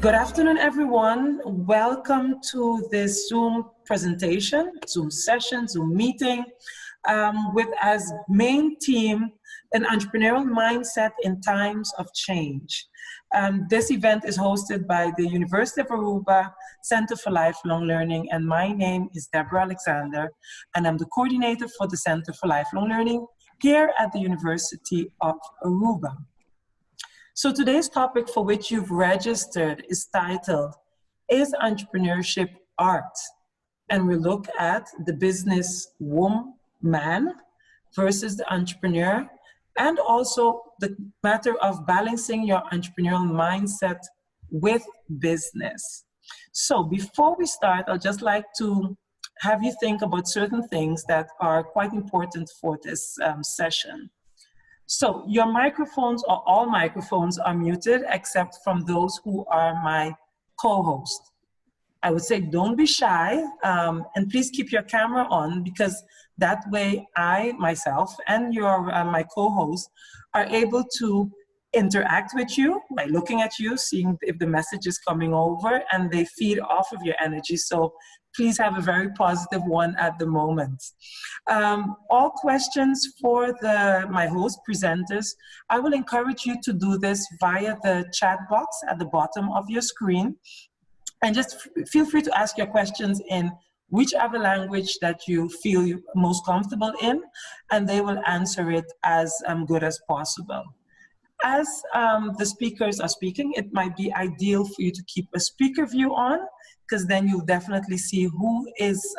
Good afternoon, everyone. Welcome to this Zoom presentation, Zoom session, Zoom meeting, with as main theme, an entrepreneurial mindset in times of change. This event is hosted by the University of Aruba Center for Lifelong Learning, and my name is Deborah Alexander, and I'm the coordinator for the Center for Lifelong Learning here at the University of Aruba. So today's topic for which you've registered is titled, Is Entrepreneurship Art? And we look at the business woman versus the entrepreneur, and also the matter of balancing your entrepreneurial mindset with business. So before we start, I'd just like to have you think about certain things that are quite important for this session. So your microphones, or all microphones, are muted except from those who are my co-host. I would say don't be shy, and please keep your camera on, because that way I, myself, and my co-host are able to interact with you by looking at you, seeing if the message is coming over, and they feed off of your energy. So please have a very positive one at the moment. All questions for my host presenters, I will encourage you to do this via the chat box at the bottom of your screen. And just feel free to ask your questions in whichever language that you feel you're most comfortable in, and they will answer it as good as possible. As the speakers are speaking, it might be ideal for you to keep a speaker view on, because then you'll definitely see who is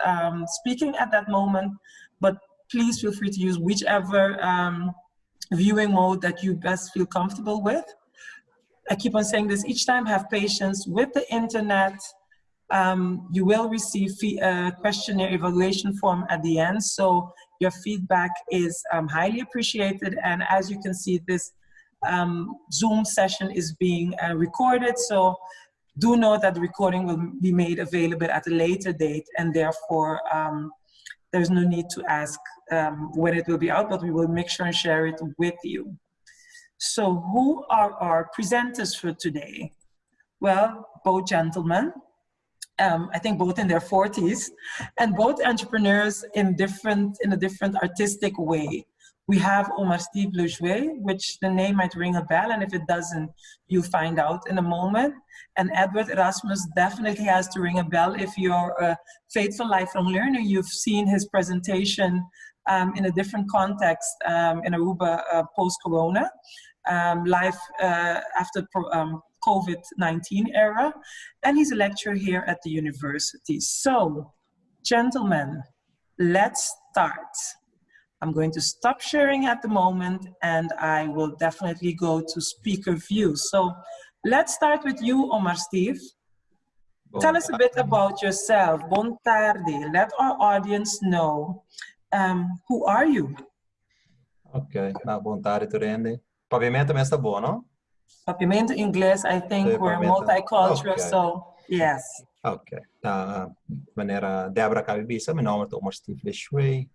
speaking at that moment. But please feel free to use whichever viewing mode that you best feel comfortable with. I keep on saying this each time, have patience with the internet. You will receive a questionnaire evaluation form at the end, so your feedback is highly appreciated. And as you can see, this Zoom session is being recorded, so do know that the recording will be made available at a later date, and therefore there's no need to ask when it will be out, but we will make sure and share it with you. So who are our presenters for today? Well, both gentlemen, I think both in their 40s, and both entrepreneurs in a different artistic way. We have Omar Lejeuz, which the name might ring a bell, and if it doesn't, you'll find out in a moment. And Edward Erasmus definitely has to ring a bell. If you're a faithful lifelong learner, you've seen his presentation in a different context in Aruba post-corona, life after COVID-19 era, and he's a lecturer here at the university. So, gentlemen, let's start. I'm going to stop sharing at the moment, and I will definitely go to speaker view. So let's start with you, Omar Steve. Tell us a bit about yourself. Bon tarde. Let our audience know who are you? Ok, bon tarde, Turende. Pavimento mesmo tá bom, não? Pavimento English, I think we're multicultural, okay. So yes. Ok. Maneira Débora Calibisa, meu nome é Omar Steve Lejeuz.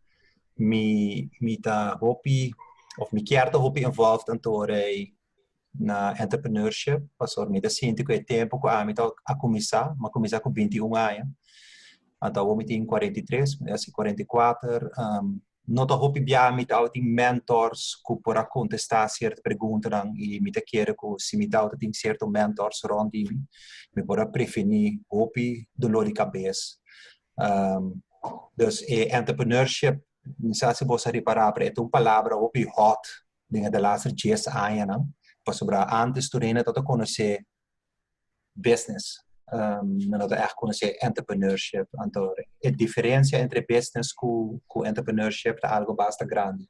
Me tá hopi of me quer tá hopi involved antorei na entrepreneurship, passou me tá sinto que tempo que a me tá a começar com 21 anos. Então eu me tenho 43, assim 44, não tá hopi bia me tá tem mentors que para contestar certas perguntas e me tá quer que se me tá tem certos mentors rondom me para prevenir hopi dolor de cabeça. Dus entrepreneurship se você reparar, é uma palavra que hot dentro da laatste 10 anos, não? Para sobre antes tu ainda todo conhecer business, não todo echt conhecer entrepreneurship. Então, a diferença entre business com entrepreneurship é algo bastante grande.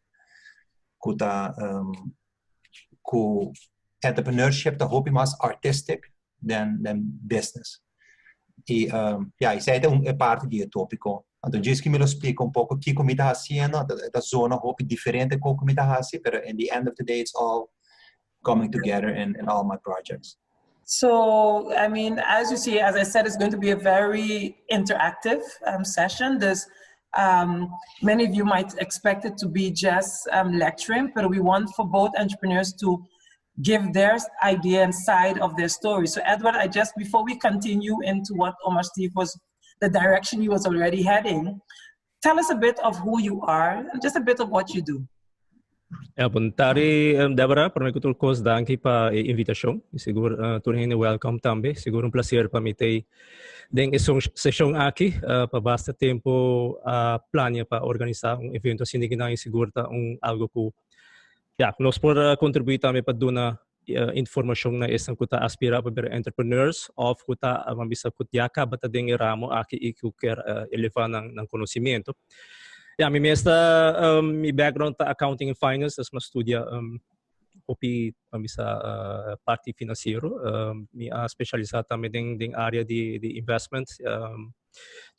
Com entrepreneurship é hobby mais artistic than business. E isso é parte do tópico. Então, diz que me explica pouco o que me está fazendo, da zona hope diferente com o que me está fazendo, but in the end of the day, it's all coming together in all my projects. So, I mean, as you see, as I said, it's going to be a very interactive session. There's many of you might expect it to be just lecturing, but we want for both entrepreneurs to give their idea and side of their story. So Edward, before we continue into what Omar Steve the direction he was already heading, tell us a bit of who you are and just a bit of what you do. Bun, tari, Deborah, para ko tulkos danki pa invitasyon. Siguro tunin ni welcome tambe. Siguro placer pa mitay deng isong sesyon aki pa basta tempo planya pa organizar evento sindi kinang siguro ta algo ko. Nos por contribuir tambe pa duna informasyon na isang kuta aspira pa ber entrepreneurs of kuta mabisa kutyaka bata deng ramo aki ikuker eleva ng conocimiento. Mi mesta mi background ta accounting and finance as ma-studia opi pamisa parte financiero mi specializata mi ding area di investment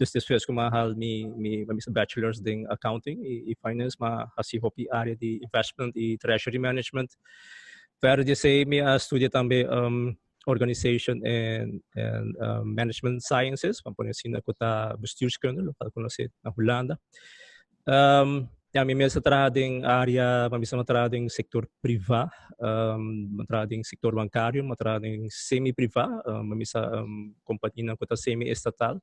dus fes ko mahal mi pamisa bachelor's ding accounting i finance ma hasi hopi area di investment i treasury management pero di say mi studia tambe organization and management sciences pamponesina ko ta bestuurskunde lokal ko na Holanda. May mesa matrahading area, mabisa matrahading sektor priva, matrahading sektor bankaryo, matrahading semi-priva, mabisa kompanina ko ta semi-estatal,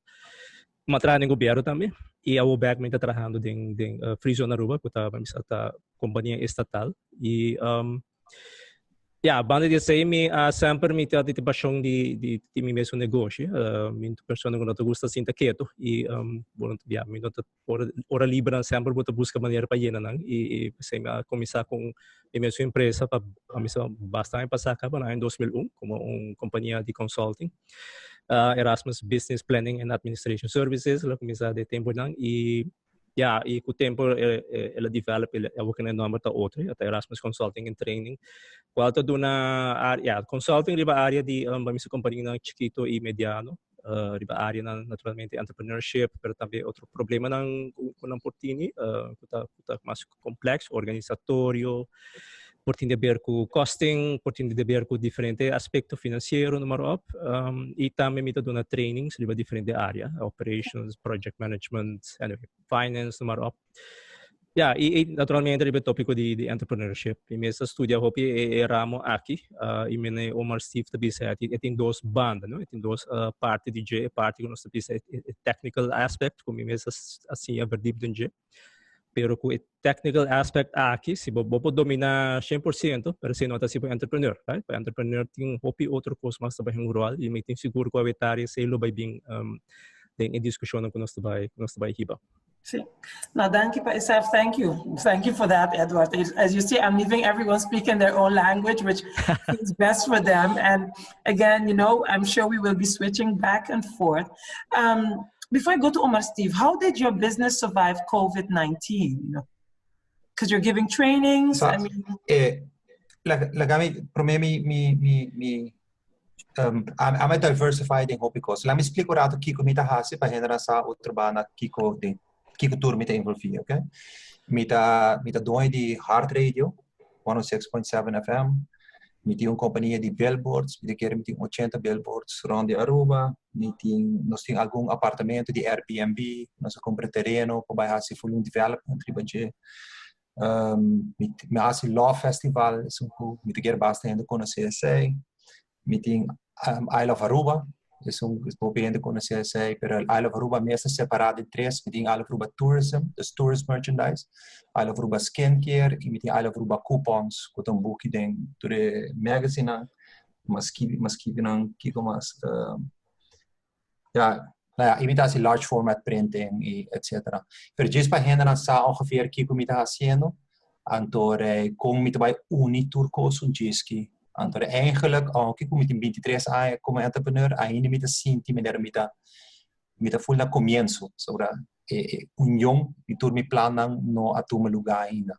matrahading gobyerno também. E ao back may tatrahando ding Free Zone Aruba, ko ta mabisa ta kompanija estatal. E banda di semi sempre mi tati passione di mi messo negócio, minto persona que não te gusta sinta quieto e mi não ora libera sempre bota busca maneira para llenar e sei me começar com mi messo empresa para missa bastante passar acaba em 2001 como companhia de consulting Erasmus Business Planning and Administration Services lá começar de tempo lang e com o tempo ela develop ela work na nome da outra até Erasmus Consulting and Training qual toda na área consulting riba área de missa companhia chiquito e mediano riba área naturalmente entrepreneurship pero também outro problema não portini tá mais complexo organizatório portini de ver com costing portini de ver com diferente aspecto financeiro no marop e também mita dona trainings riba diferente área operations project management anyway, finance no marop e naturalmente riba tópico de entrepreneurship e mesmo studia hopi e ramo aqui e mene Omar Steve também e tem duas bandas não tem duas parte DJ parte que nós também technical aspect como mesmo assim a verdade DJ pero com o technical aspect aqui se bobo domina 100% pero se nota se para entrepreneur right para entrepreneur tem hopi outro coisa mais também rural e me tem seguro com a vetária se lo vai bem em discussão que nós vai hiba. See. Now, thank you for that, Edward. As you see, I'm leaving everyone speaking their own language, which is best for them. And again, I'm sure we will be switching back and forth. Before I go to Omar Steve, how did your business survive COVID-19? Because you're giving trainings. So, per me, I'm a diversified in hobby course. Let me explain what Kiko mita hasi pa henra sa urbana Kiko tour mita involvia, okay? Mita doing di Heart Radio 106.7 FM. Mita companhia de billboards, mita 80 billboards rond de Aruba. Nós tem algum apartamento de Airbnb, nós compra terreno para baixar se for development ribaje. Me hace Law Festival, mita quer bastante conhecer esse. Meeting I Love Aruba, estou bem conhecer esse, pero I Love Aruba mesmo separado em três, meeting I Love Aruba Tourism, the tourist merchandise, I Love Aruba Skincare e meeting I Love Aruba Coupons, que tem book dentro do magazine, mas que não kiko mas imitatie large format printing e etc. Pero just para henra sa ongeveer kiko mita haciendo, antore como mita vai unitur coso diski. Antore eigenlijk ook ik met 23 anos como entrepreneur ainda me sinto me full na comienzo sobre união e tur me planan no atuma lugar ainda.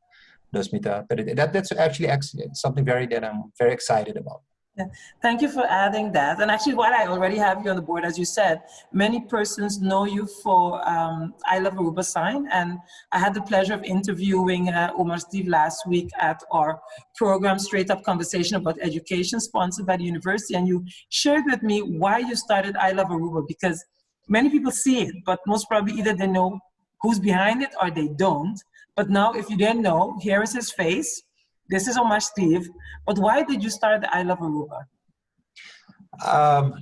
Dus that's actually something that I'm very excited about. Yeah. Thank you for adding that. And actually, while I already have you on the board, as you said, many persons know you for I Love Aruba sign. And I had the pleasure of interviewing Omar Steve last week at our program, Straight Up Conversation about Education, sponsored by the university. And you shared with me why you started I Love Aruba, because many people see it, but most probably either they know who's behind it or they don't. But now, if you didn't know, here is his face. this is Omar Steve, but why did you start the I Love Aruba?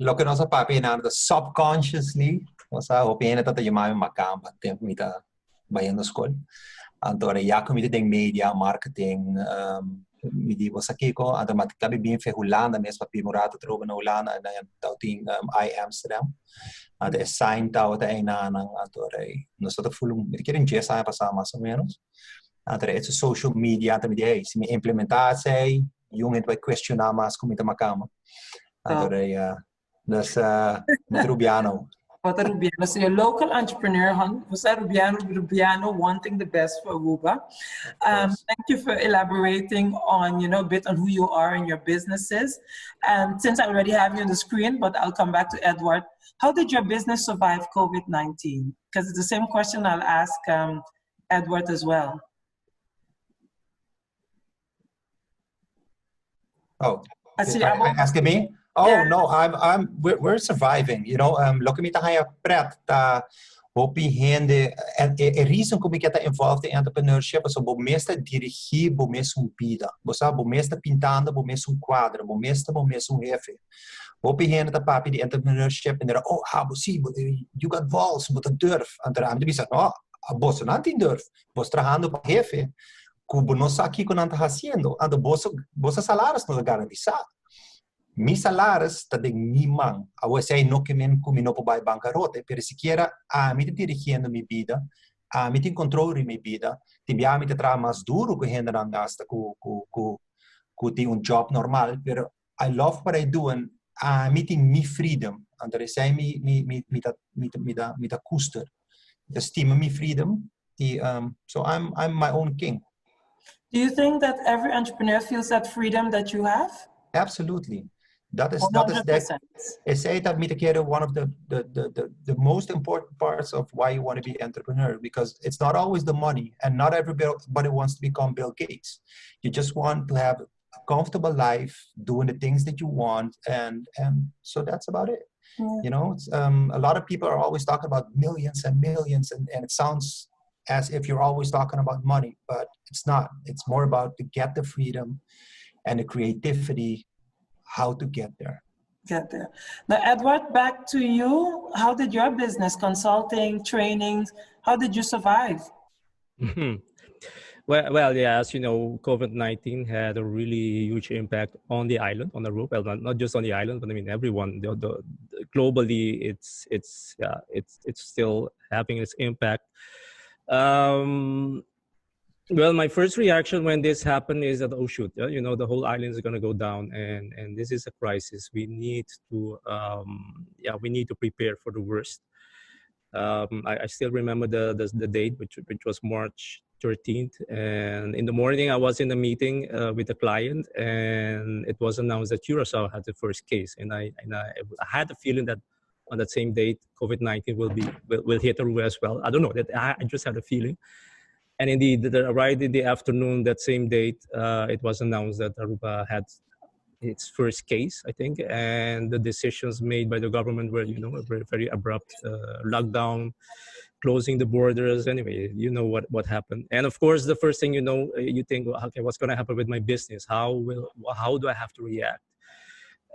Lo que nós papi na subconsciously, nós hoping dat je maar makamba tempo mita bayando school. Antora ya comité de media marketing mi di was aqui ko automaticamente bem fe Holanda mes papi morado trobe na Holanda na tauting I Amsterdam. De sign tau ta na nang antora nós tot full mi querem já sair passar mais ou menos. Antara it's social media também aí se me implementar sei jong het vai questionar mais comité makamba. Antara das Rubiano. Rubiano. So your local entrepreneur, Jose Rubiano, wanting the best for Aruba. Thank you for elaborating on, a bit on who you are and your businesses. And since I already have you on the screen, but I'll come back to Edward. How did your business survive COVID-19? Because it's the same question I'll ask Edward as well. Oh, asking me? Oh yeah. No, we're surviving. Look at me tayo pret ta hopi hende and a reason como que tá involved in entrepreneurship so bo mesta dirigir bo mesmo vida. Bosa bo mesta pintando bo mesmo quadro, bo mesta jefe. Hopi hende ta papi di entrepreneurship and they're you got balls, but durf. And I'm to be said, no, boss não tem durf. Boss trabajando pa jefe. Cubo no aqui con anta haciendo. And bossa salários no garantizado. Mi salários tá de nimang. A você não que men como não vai bancarrota, pero siquiera a mim dirigindo minha vida, a mim tem controle minha vida, tem a mim trabalhar mais duro que ainda não gasta com tem job normal, pero I love what I do and a mim tem mi freedom, então sei mi da custer, estima mi freedom, so I'm my own king. Do you think that every entrepreneur feels that freedom that you have? Absolutely. That is that one of the most important parts of why you want to be an entrepreneur, because it's not always the money and not everybody wants to become Bill Gates. You just want to have a comfortable life doing the things that you want and so that's about it. Yeah. It's, a lot of people are always talking about millions and millions and it sounds as if you're always talking about money, but it's not. It's more about to get the freedom and the creativity how to get there. Now, Edward, back to you. How did your business, consulting, trainings, how did you survive? Well, yeah, as you know, COVID-19 had a really huge impact on the island, on Aruba. Well, not just on the island, but I mean everyone. Globally, it's still having its impact. Well, my first reaction when this happened is that, oh shoot, the whole island is going to go down and this is a crisis. We need to, prepare for the worst. I still remember the date, which was March 13th. And in the morning, I was in a meeting with a client and it was announced that Curacao had the first case. And I had the feeling that on that same date, COVID-19 will hit Aruba as well. I don't know, that I just had a feeling. And indeed, right in the afternoon, that same date, it was announced that Aruba had its first case, I think. And the decisions made by the government were, a very, very abrupt lockdown, closing the borders. Anyway, what happened. And of course, the first thing you think, well, okay, what's going to happen with my business? How do I have to react?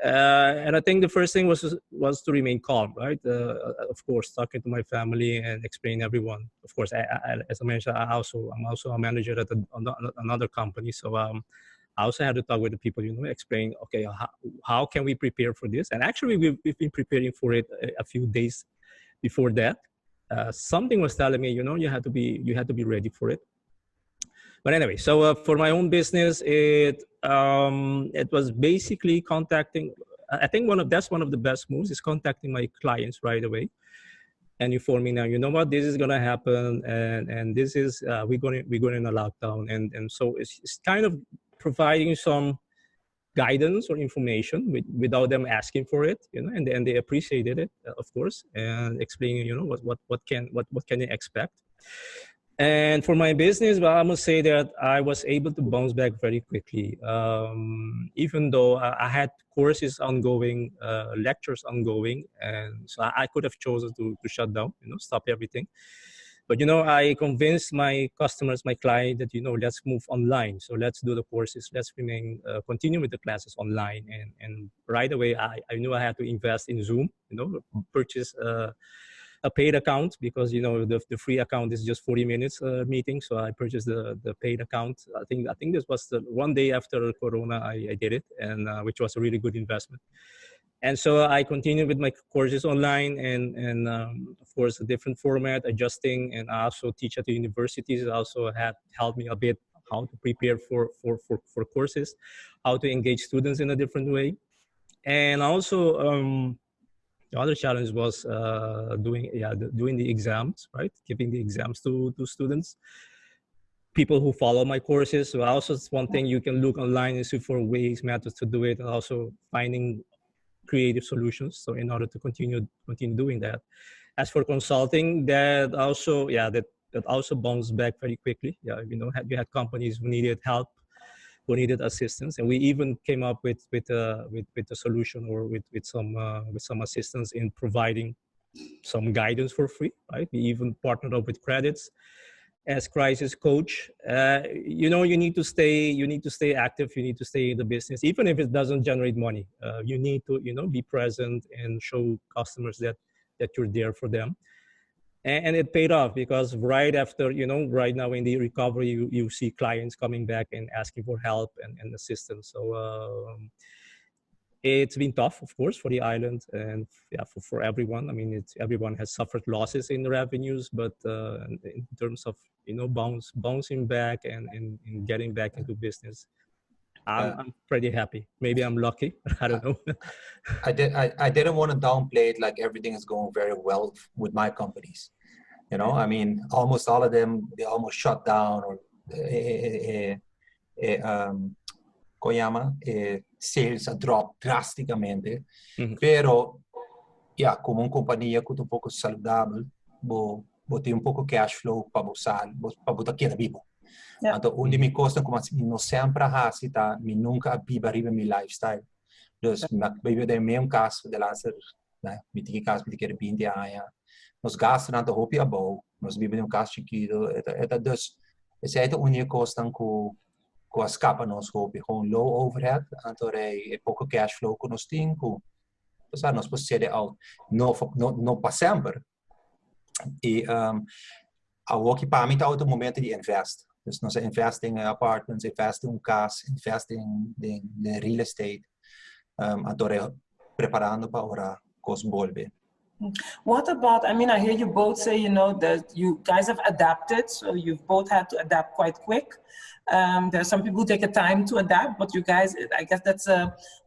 And I think the first thing was to remain calm, right? Of course, talking to my family and explaining everyone. Of course, as I mentioned, I'm also a manager at another company, so I also had to talk with the people, explain, okay, how can we prepare for this? And actually, we've been preparing for it a few days before that. Something was telling me, you had to be ready for it. But anyway, so for my own business, it was basically contacting. I think that's one of the best moves is contacting my clients right away, and informing them, you know what, this is gonna happen, and this is we're going in a lockdown, and so it's kind of providing some guidance or information without them asking for it, and they appreciated it, of course, and explaining, what can they expect. And for my business, well, I must say that I was able to bounce back very quickly. Even though I had courses ongoing, lectures ongoing, and so I could have chosen to shut down, stop everything. But, I convinced my customers, my client that, let's move online. So let's do the courses. Let's continue with the classes online. And right away, I knew I had to invest in Zoom, purchase a paid account because, the free account is just 40 minutes meeting. So I purchased the paid account. I think this was the one day after Corona, I did it, and which was a really good investment. And so I continued with my courses online and of course, a different format, adjusting, and I also teach at the universities. It also had helped me a bit how to prepare for courses, how to engage students in a different way. And also, the other challenge was doing the exams, right? Giving the exams to students, people who follow my courses. So also, it's one thing you can look online and see for ways, methods to do it, and also finding creative solutions. So in order to continue doing that. As for consulting, that also bounced back very quickly. Yeah, we had companies who needed help, who needed assistance, and we even came up with a solution or with some assistance in providing some guidance for free. Right, we even partnered up with credits as crisis coach. You need to stay active. You need to stay in the business, even if it doesn't generate money. You need to be present and show customers that you're there for them. And it paid off because right after, right now in the recovery, you see clients coming back and asking for help and assistance. So it's been tough, of course, for the island and for everyone. I mean, everyone has suffered losses in the revenues, but in terms of, bouncing back and getting back into business, I'm pretty happy. Maybe I'm lucky. I don't know. I didn't want to downplay it like everything is going very well with my companies. I mean, almost all of them, they almost shut down or sales drop drasticamente. Pero, como uma companhia que um pouco saudável, botei um pouco cash flow para usar, para botar aqui na vivo. Então, onde me custa, como assim, não sempre a tá, me nunca viva arriba meu lifestyle. Dus, eu dei mesmo caso de lá, né, me tinha caso de que 20 anos. Nós gastamos na roupa bom, nós vivemos um caso chiquito, dus, essa é a única coisa que escapa nós roupa, com low overhead, então é pouco cash flow que nós temos, nós podemos ser não para sempre. E o equipamento é o momento de investir. Dus nós investimos em apartments, investimos em casa, investimos em real estate, então preparando para os volver. What about, I mean, I hear you both say, that you guys have adapted, so you've both had to adapt quite quick. There are some people who take a time to adapt, but you guys, I guess that's,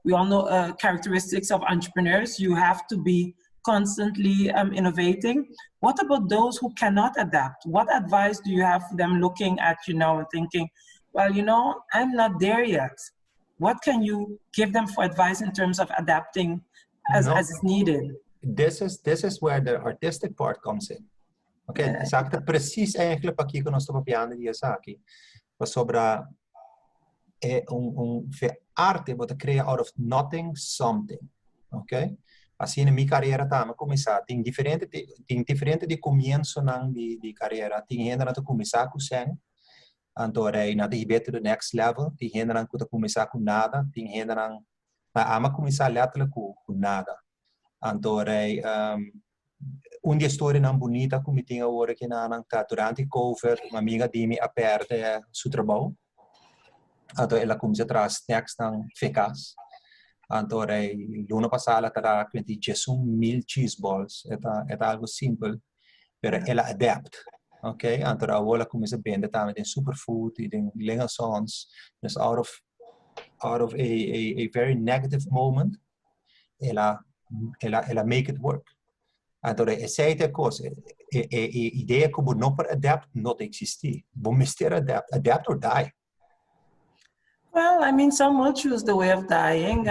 we all know characteristics of entrepreneurs. You have to be constantly innovating. What about those who cannot adapt? What advice do you have for them looking at, and thinking, well, I'm not there yet. What can you give them for advice in terms of adapting as is needed? This is where the artistic part comes in. Okay, exact precies eigenlijk wat ik ons op piano die aqui. Was sobre arte wat create out of nothing something. Okay? Assim na minha carreira tá, começar tem diferente de começo de carreira, tem gente na começar com 100. Então na de better the next level, tem gente na que começar com nada, tem gente na ama começar letterlijk com nada. Então, uma história não bonita como tinha agora que durante o Covid, uma amiga de mim aperta seu trabalho. Então, ela começou a trazer snacks não eficazes. Então, ano passado, ela trabalhou com 10,000 cheese balls. É algo simples, mas ela adapta. Ok? Então, agora começa a vender também em superfood, em lençóis. Just out of a very negative moment, ela make it work. Então, essa é a coisa. A ideia que não para adapt não existe. Vamos ter adapt or die. Well, I mean, some will choose the way of dying.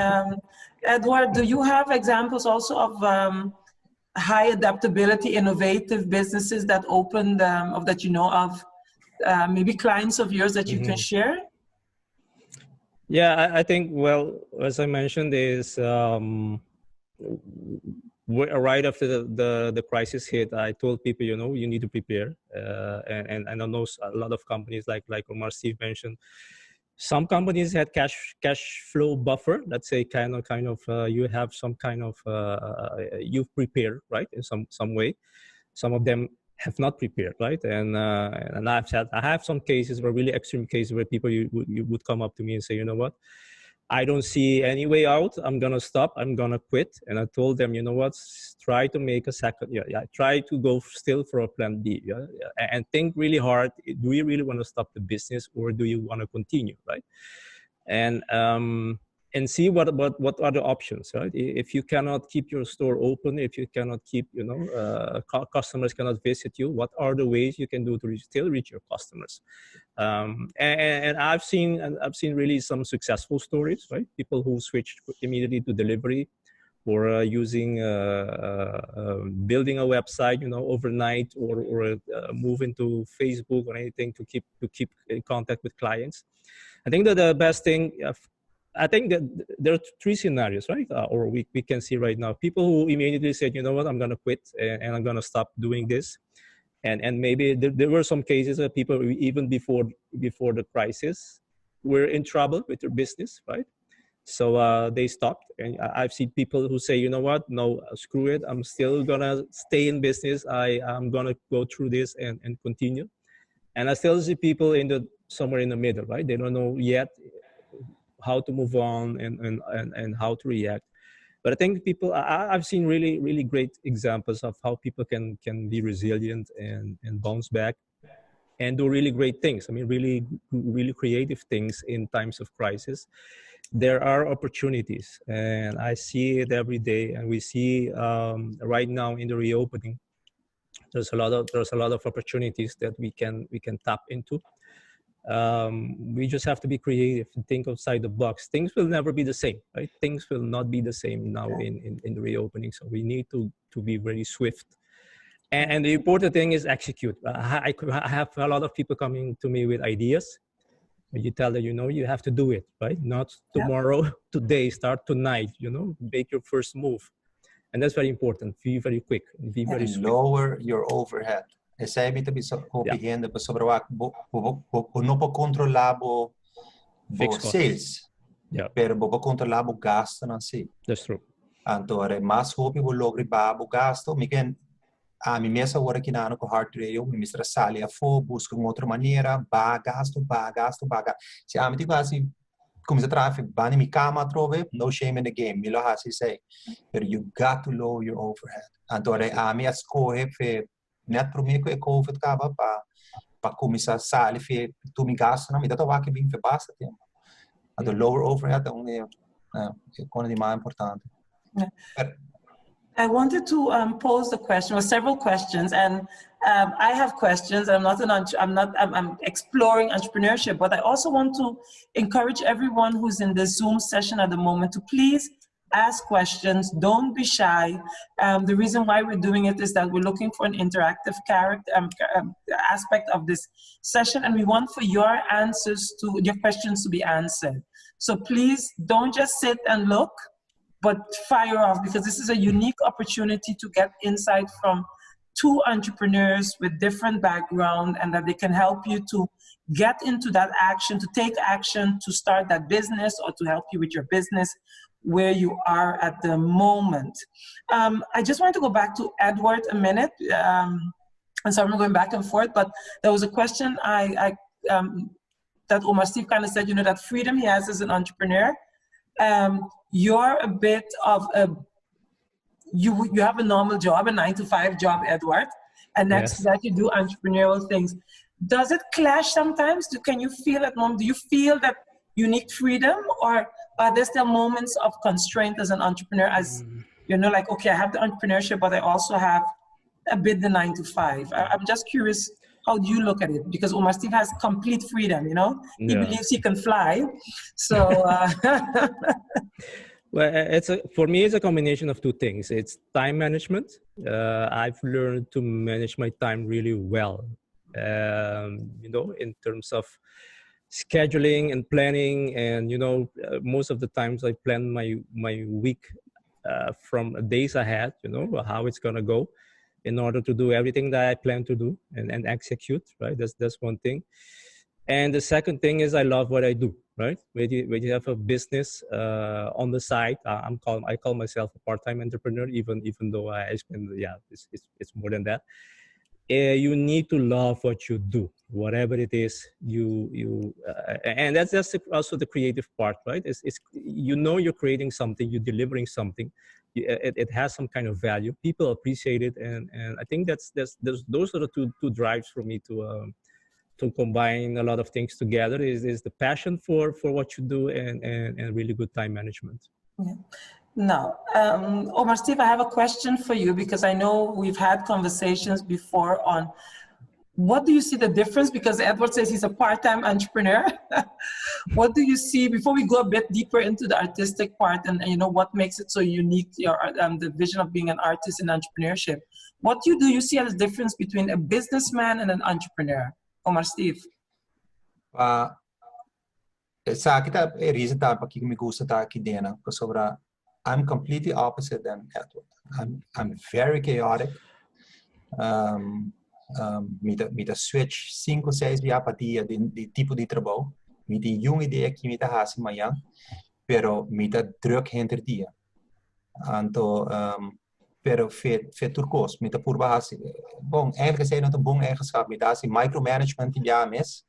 Edward, do you have examples also of high adaptability, innovative businesses that opened, of that you know of, maybe clients of yours that you can share? Yeah, I think, well, as I mentioned, is right after the crisis hit, I told people, you need to prepare. And I know a lot of companies like Omar, Steve mentioned, some companies had cash flow buffer. Let's say kind of you have some kind of you've prepared, right, in some way. Some of them have not prepared, right? And I have some cases where really extreme cases where people you would come up to me and say, you know what, I don't see any way out. I'm gonna stop. I'm gonna quit. And I told them, you know what? Try to make a second. Try to go still for a plan B. And think really hard. Do you really want to stop the business, or do you want to continue, right? And see what are the options, right? If you cannot keep your store open, if you cannot keep, customers cannot visit you, what are the ways you can do to still reach your customers? And I've seen really some successful stories, right? People who switched immediately to delivery, or using building a website, overnight, or move into Facebook or anything to keep in contact with clients. I think that the best thing, I think that there are three scenarios, right? Or we can see right now, people who immediately said, you know what, I'm going to quit and I'm going to stop doing this. And maybe there were some cases that people, even before the crisis, were in trouble with their business, right? So they stopped. And I've seen people who say, you know what, no, screw it. I'm still going to stay in business. I'm going to go through this and continue. And I still see people somewhere in the middle, right? They don't know yet how to move on and how to react. But I think I've seen really, really great examples of how people can be resilient and bounce back and do really great things. I mean, really, really creative things in times of crisis. There are opportunities, and I see it every day. And we see right now in the reopening, there's a lot of opportunities that we can tap into. We just have to be creative and think outside the box. Things will never be the same, right? Things will not be the same now in the reopening. So we need to be very swift. And the important thing is execute. I have a lot of people coming to me with ideas. You tell them, you have to do it, right? Not tomorrow, today, start tonight, make your first move. And that's very important. Be very quick. Be very swift. Lower your overhead. E sai bita bisa opigenda pa sobre wak bo no po controlar bo sales. Pero bo controlar bo gasto nan si. That's true. Antore mas hopi bo logri ba bo gasto, mi mesa ora aqui na no Heart Radio, mi mistra sali a fo, busca outra maneira, ba gasto. Se a mi ti quasi come se traffic bani mi kama trove, no shame in the game. Mi lo hasi say. But you got to lower your overhead. Antore a mi ascohe fe net pro me que COVID acaba para começar a sair fe tu me gasta na me dato va que bem fe basta tempo. And the lower overhead only one of the more important. I wanted to pose the question, or several questions, and I have questions. I'm exploring entrepreneurship, but I also want to encourage everyone who's in the Zoom session at the moment to please ask questions. Don't be shy. The reason why we're doing it is that we're looking for an interactive aspect of this session, and we want for your questions to be answered. So please don't just sit and look, but fire off, because this is a unique opportunity to get insight from two entrepreneurs with different background, and that they can help you to get into that action, to take action, to start that business, or to help you with your business where you are at the moment. I just want to go back to Edward a minute. And so I'm going back and forth, but there was a question that Omar Steve kind of said, that freedom he has as an entrepreneur. You're a bit of you have a normal job, a 9-to-5 job, Edward, and next to that you do entrepreneurial things. Does it clash sometimes? Can you feel at moment? Do you feel that you need freedom, or are there still moments of constraint as an entrepreneur? As like, okay, I have the entrepreneurship, but I also have a bit the 9-to-5. I'm just curious. How do you look at it? Because Omar Steve has complete freedom, He believes he can fly. So, well, for me, it's a combination of two things. It's time management. I've learned to manage my time really well, in terms of scheduling and planning. And, most of the times I plan my week from days ahead, how it's going to go in order to do everything that I plan to do and execute, right? That's one thing. And the second thing is I love what I do, right? When you have a business on the side, I call myself a part-time entrepreneur, even though I spend, it's more than that. You need to love what you do, whatever it is and that's just also the creative part, right? It's you're creating something, you're delivering something, it has some kind of value, people appreciate it, and I think those are the two drives for me to combine a lot of things together is the passion for what you do and really good time management. Yeah. Now, Omar, Steve, I have a question for you because I know we've had conversations before on what do you see the difference? Because Edward says he's a part-time entrepreneur. What do you see, before we go a bit deeper into the artistic part and what makes it so unique, the vision of being an artist in entrepreneurship, what do you see as a difference between a businessman and an entrepreneur? Omar, Steve. Sa akin, reason tayo pakikimigusa tayo kidena, because I'm completely opposite than Edward. I'm very chaotic. Mita switch 5-6 dia pa dia de tipo de trabalho. Mita yung ideia que mita hasi mayang, pero mita druk hinter dia. Anto pero fet turcos mita purba hasi. Bom, eigenlijk zei dat een bom eigenschap mita hasi micromanagement dia mes.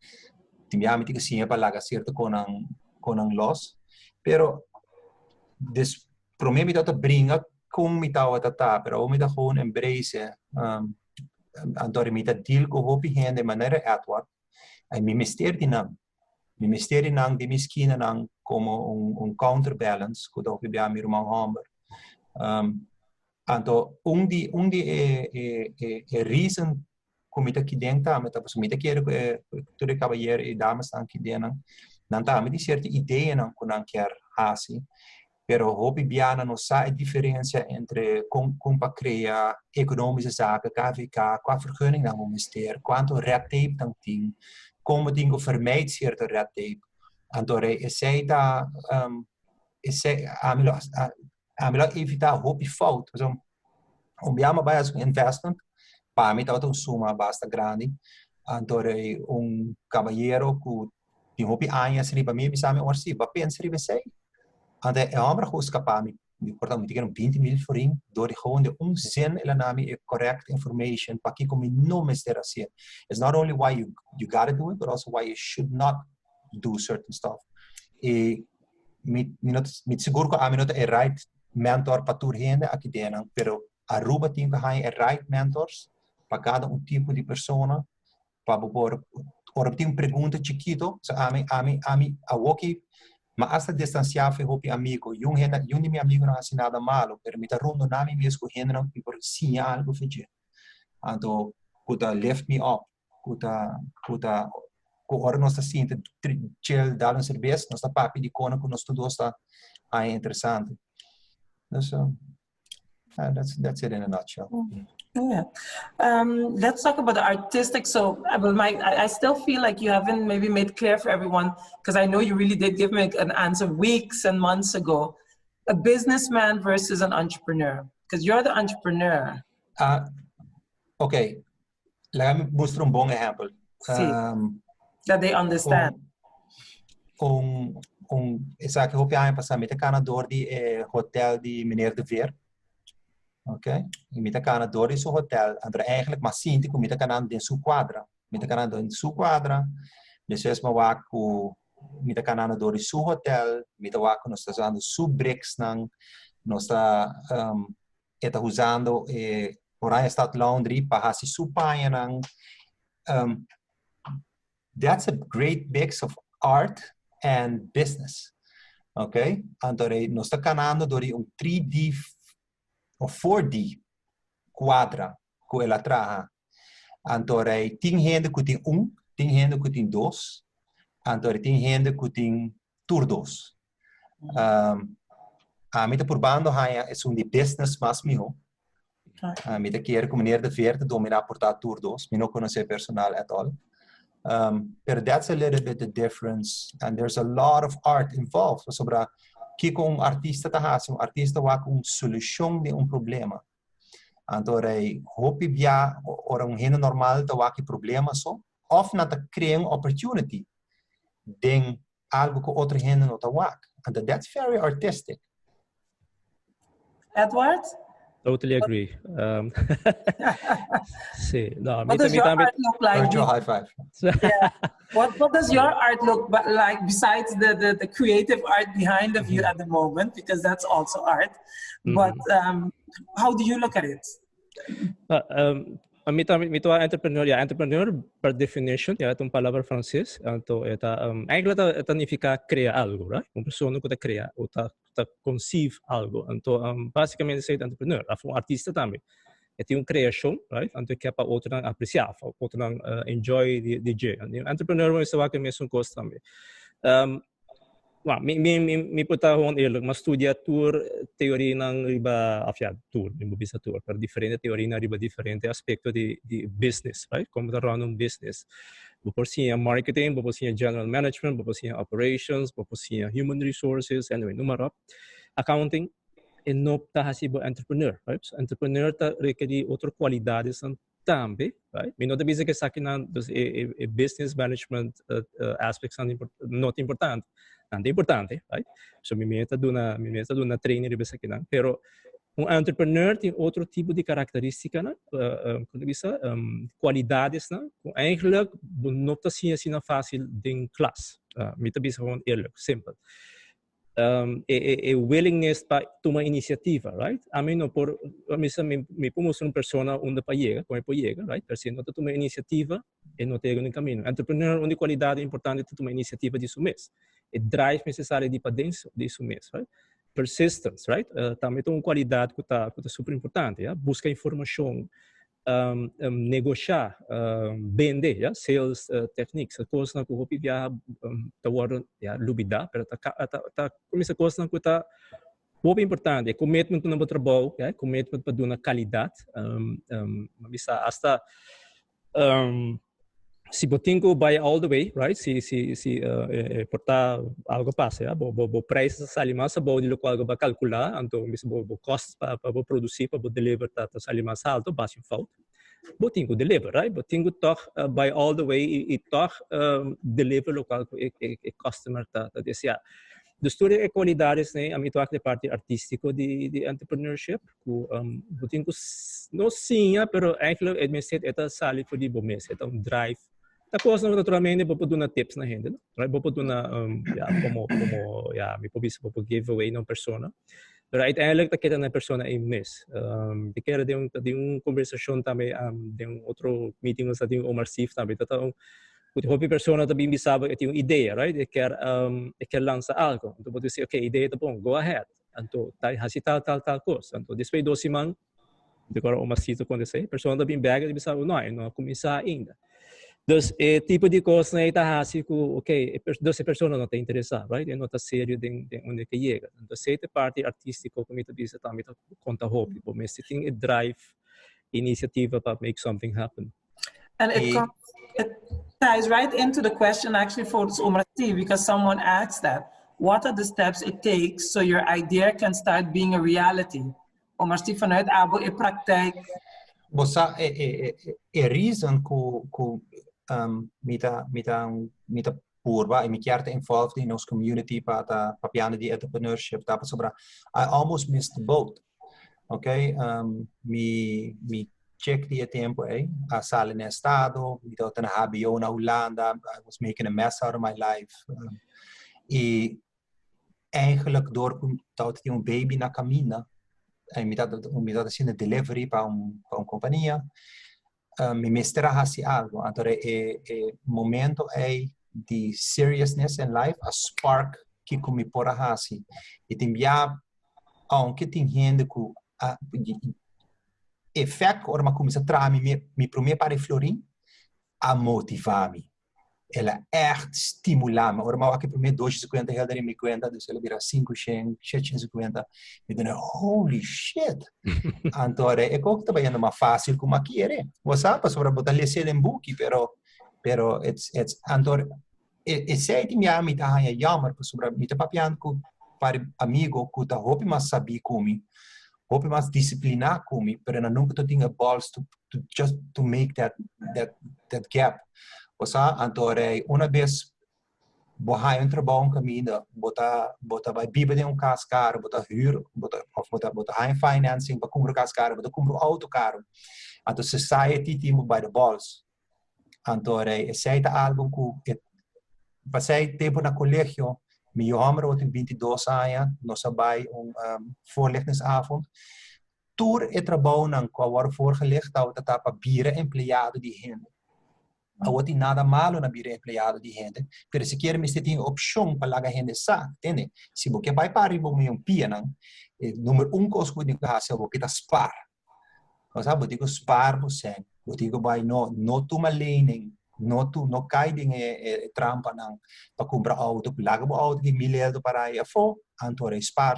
Timia mita kasi pa laga certo con ang loss. Pero pro me mita bringa com mita watata, pero mita gewoon embrace Antore mita deal ko hopi hende maneira atwat ai mi misteri nang di miskina nang como counterbalance ko do hopi mi rumang homber anto reason ko mita kidenta meta pas mita quero tudo cavalheiro e damas tan kidena nan ta mi di certe ideia nang ko nang quer hasi. Pero hopi biana não sabe a diferença entre como criar economische zaken, KVK, qua vergunning dan ministerie, quanto red tape dan ting, como dingo vermijd certo red tape. Antore amilo evitar hopi fout. So, biama bij als investment, pa mi dat suma basta grande. Antore caballero ku die hopi anja sriba mi bisame orsi, ba pensri sei. Ante Omar gewoon skapami, portanto, moet ik 20 mil foring door gewoon de onzin elanami correct information, paki como no misteracia. It's not only why you gotta do it, but also why you should not do certain stuff. Mit seguro ko amin nota right mentor patur hende aqui dentro, pero Aruba tem que ter right mentors para cada tipo de persona, para por ora tem pergunta chiquito, so ami awoki. Mas hasta distanciar foi hopi amigo, yung de meu amigo não assim nada malo, permita rondo nami mesmo hende não por sinal algo fazer. Então, kuta lift me up, kuta ora nós assim, chill dar um cerveja, nós papi de cona com nós tudo está interessante. So, that's it in a nutshell. Yeah. Let's talk about the artistic. So, I still feel like you haven't maybe made clear for everyone, because I know you really did give me an answer weeks and months ago. A businessman versus an entrepreneur, because you're the entrepreneur. Okay. Let me mostrar bom exemplo. That they understand. Exact, hoop je aan passar met de Canador die hotel die meneer De Veer. Ok? Met de Canador die zo'n hotel. En eigenlijk maar zien die met de Canador in zo'n quadra. Met de Canador in zo'n quadra. Dus is maar waku met de Canador in zo'n hotel. Met de waku nos está usando zo'n bricks nang. Nos está está usando Oranje Stad Laundry para hasi zo'n paaien nang. That's a great mix of art and business. Okay? Antore nós está canando dori 3D ou 4D quadra com ela traha. Antore tem gente que tem tem gente que tem dois. Antore tem gente que tem turdos. A mita por bando haya é de business mas miho. A mita quer que meneer De Veer te dominar por ta turdos. Mi não conhece personal at all. But that's a little bit the difference, and there's a lot of art involved. Sobra que com um artista artista vai com solução de um problema. Então, hope via ora um renda normal tá vai que problema só, of na tá criando opportunity, den algo que outro renda não tá vai. And that's very artistic. Edward? Totally agree. See, no, What does your art look like? Virtual high five. Yeah. What does your art look like besides the creative art behind of you at the moment? Because that's also art. But how do you look at it? Entrepreneur per definition, itong palavra francês, então eigenlijk significa criar algo, right? Uma pessoa que cria ou tá conceive algo. Então, basicamente ser entrepreneur, um artista também. É uma criação, right? Então que é para outro não apreciar, outro não enjoy the journey. Entrepreneur é isso que mesmo gosta também. Me puta hon eerlijk, mas estudia teoria ng iba tour, bisa tour, per diferente teoria na iba diferente aspecto de business, right? Como run um business. Por si marketing, por si general management, por si operations, por si human resources, anyway, numero accounting, e no ta hasibo entrepreneur, right? So, entrepreneur ta requer outras qualidades também, right? Me nota bisa que sa akin dos business management aspects not important. Nada importante, right? So, me meta do na trainer bisa akin, pero entrepreneur tem outro tipo de característica, né? Qualidades, né? Eigenlijk não está assim fácil de classe. Me tá bisa gewoon eerlijk, simpel. Willingness para tomar iniciativa, right? A mim não por me pomos uma pessoa onde para chegar, como para chegar, right? Porque não toma iniciativa e não tem no caminho. Entrepreneur, uma qualidade importante é tomar iniciativa de isso mesmo. E drive necessário de para dentro disso mesmo, right? Persistence, right? Também tem uma qualidade que está super importante, yeah? Busca informação, negociar, vender, yeah? Sales techniques, coisas que eu via tawar lubida, pero tá começa coisas que tá muito importante, commitment no trabalho, yeah? Commitment para dar qualidade, bisa hasta se botinho vai all the way, right? Se portar algo passa, yeah? Bo preço sali mais bom de qual vai calcular, então bo cost para produzir, para deliver tá sali mais alto, baixa falta. Botinho deliver, right? Botinho toch by all the way e toch deliver local e customer tá desejar. Dus toda a qualidades, né? A minha toque de parte artístico de entrepreneurship, botinho não sim, pero eigenlijk het meeste é sali voor die bomes, é drive. Tapos naturalmente vou dar tips na gente, right? Vou dar como me pobis vou giveaway na persona. Pero uiteindelijk kita na persona em mês. De kera de conversação também, de outro meeting sa de Omar também. Então, o persona também sabe que tem uma ideia, right? Quer lançar algo. Então pode dizer, okay, ideia tá bom, go ahead. Então, hasi tal coisa. Então, depois de 12 semanas, agora Omar quando sei, persona também pega e sabe, não começar ainda. Dus tipo de coisa né tá assim que ok, essa pessoa não está interessada, right? Não está sério de onde que chega. Então essa parte artística como tu disse também tá conta hobby, mas se tem drive, iniciativa para make something happen. And it ties right into the question actually for Omar, because someone asked that. What are the steps it takes so your idea can start being a reality? Omar, vanuit abo e praktijk. Bossa reason ku mita purva e mi chiarte involved in ons community para piano di entrepreneurship tapa sobra I almost missed the boat. Okay, mi check die tempo a sala in estado, mi tot na HBO na Holanda, I was making a mess out of my life. E eigenlijk door dat die baby na camina e mi dat assim de delivery para companhia. Me mistura hasi algo, então momento de seriousness in life, a spark que me pora hasi. E tem já aunque tem gente que efeito ora começa a trazer me primeiro para florim a motivar-me. Ela stimular-me. Ora mal que primeiro R$250 em minha conta, dus ela vira 500, 750. Me dizendo, holy shit. Então, é como que também é mais fácil como aqui, você sabe, para botar lesser em book, pero it's então, esse é de minha me tá jammer, sobre me tá papiando com para amigo que tá hope mas sabi kumi, hope mas disciplina kumi, pero na nunca tu tinha balls to just to make that gap. O sa antore uma vez bohai trabalho caminho, bota vai biba de caso caro, bota huur, bota high financing para comprar caso caro, bota comprar auto caro. Anto society timo by the balls. Antore esse algo que passei tempo na colégio, meu homem tem 22 anos, nós sabai voorlichtingsavond. Tour e trabalho não qual voorgelegd ao para bira empregado de gente. Não tem nada malo na bira empregado de gente, pero se quer você tem opção para lagar gente sa, entende? Se você vai para ribo meu pia não, número coisa que você faz é você tá spar. Ou sabe, você spar você vai no toma lening. No cai de trampa não para comprar auto, laga o auto que milheiro para aí for, antore spar.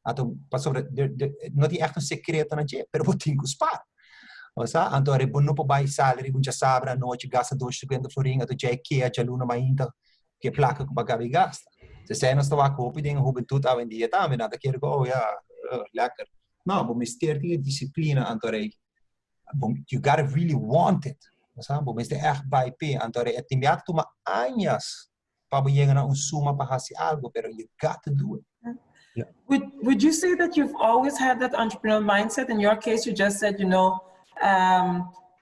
Então passou não tem echt segredo na je, pero tem que spar. Ou seja, antore não para buy salary, bunja sabra noite gasta 250 florinha, tu já que a jaluna mainta que placa com bagabi gasta. Se você não está com o pedido juventude a vendia também, nada quer go ja lekker. Não, bom mister die disciplina antore. You gotta really want it. Sabe, mas é echt p, antore é timbiato uma anos para chegar a suma para fazer algo, pero you got to do it. Yeah. Would you say that you've always had that entrepreneurial mindset? In your case, you just said,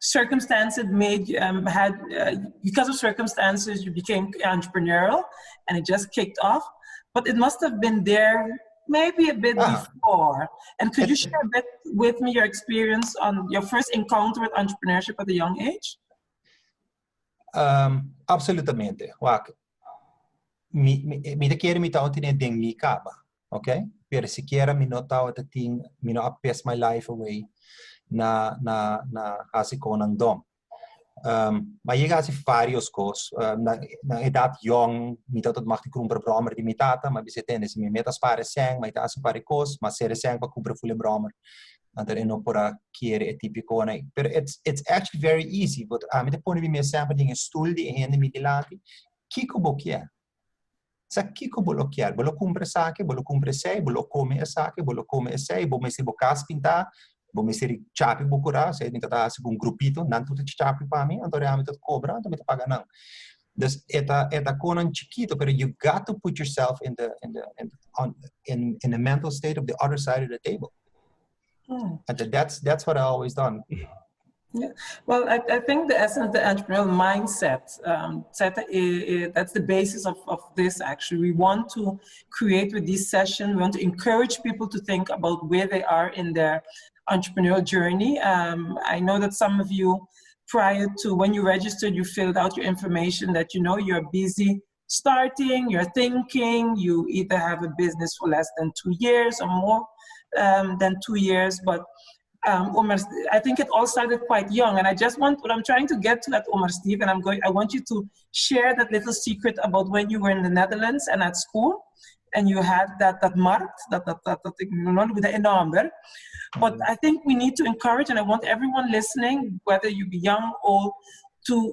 circumstances made because of circumstances you became entrepreneurial, and it just kicked off. But it must have been there maybe a bit before. And could you share a bit with me your experience on your first encounter with entrepreneurship at a young age? Absolutamente. Mi te quiere mi tao tine ding mi kaba, okay? Pero si quiera mi no tao te ting mi no pass my life away na hasi ko ng dom. Maar je gaat varios coisas. Na edad young, mi tao tot mag die comprar bromer di mi tata, maar bisa tenes mi metas para sang, maar ita para cos, maar sere sang pa comprar full bromer. Antar no para quiere é típico né. But it's actually very easy. But me te pone mi sempre dinge stoel di hende mi dilati. Kiko bokier. Sa kiko bolokier. Bolo compra sake, bolo compra sei, bolo come sake, bolo come sei, bo mesi bo cas pinta, bo mesi chapi bocura, sei tata se un grupito, nan tudo chapi pa mi, antar me te cobra, antar me te paga não. Dus eta konan chiquito, but you got to put yourself in the mental state of the other side of the table. And that's what I always done. Yeah, well, I think the essence of the entrepreneurial mindset, that's the basis of this actually. We want to create with this session, we want to encourage people to think about where they are in their entrepreneurial journey. I know that some of you, prior to when you registered, you filled out your information that you're busy starting, you're thinking, you either have a business for less than 2 years or more than 2 years, but Omar, I think it all started quite young, and what I'm trying to get to at Omar Steve, and I want you to share that little secret about when you were in the Netherlands and at school, and you had that markt, that with the enorme. But I think we need to encourage, and I want everyone listening, whether you be young or old, to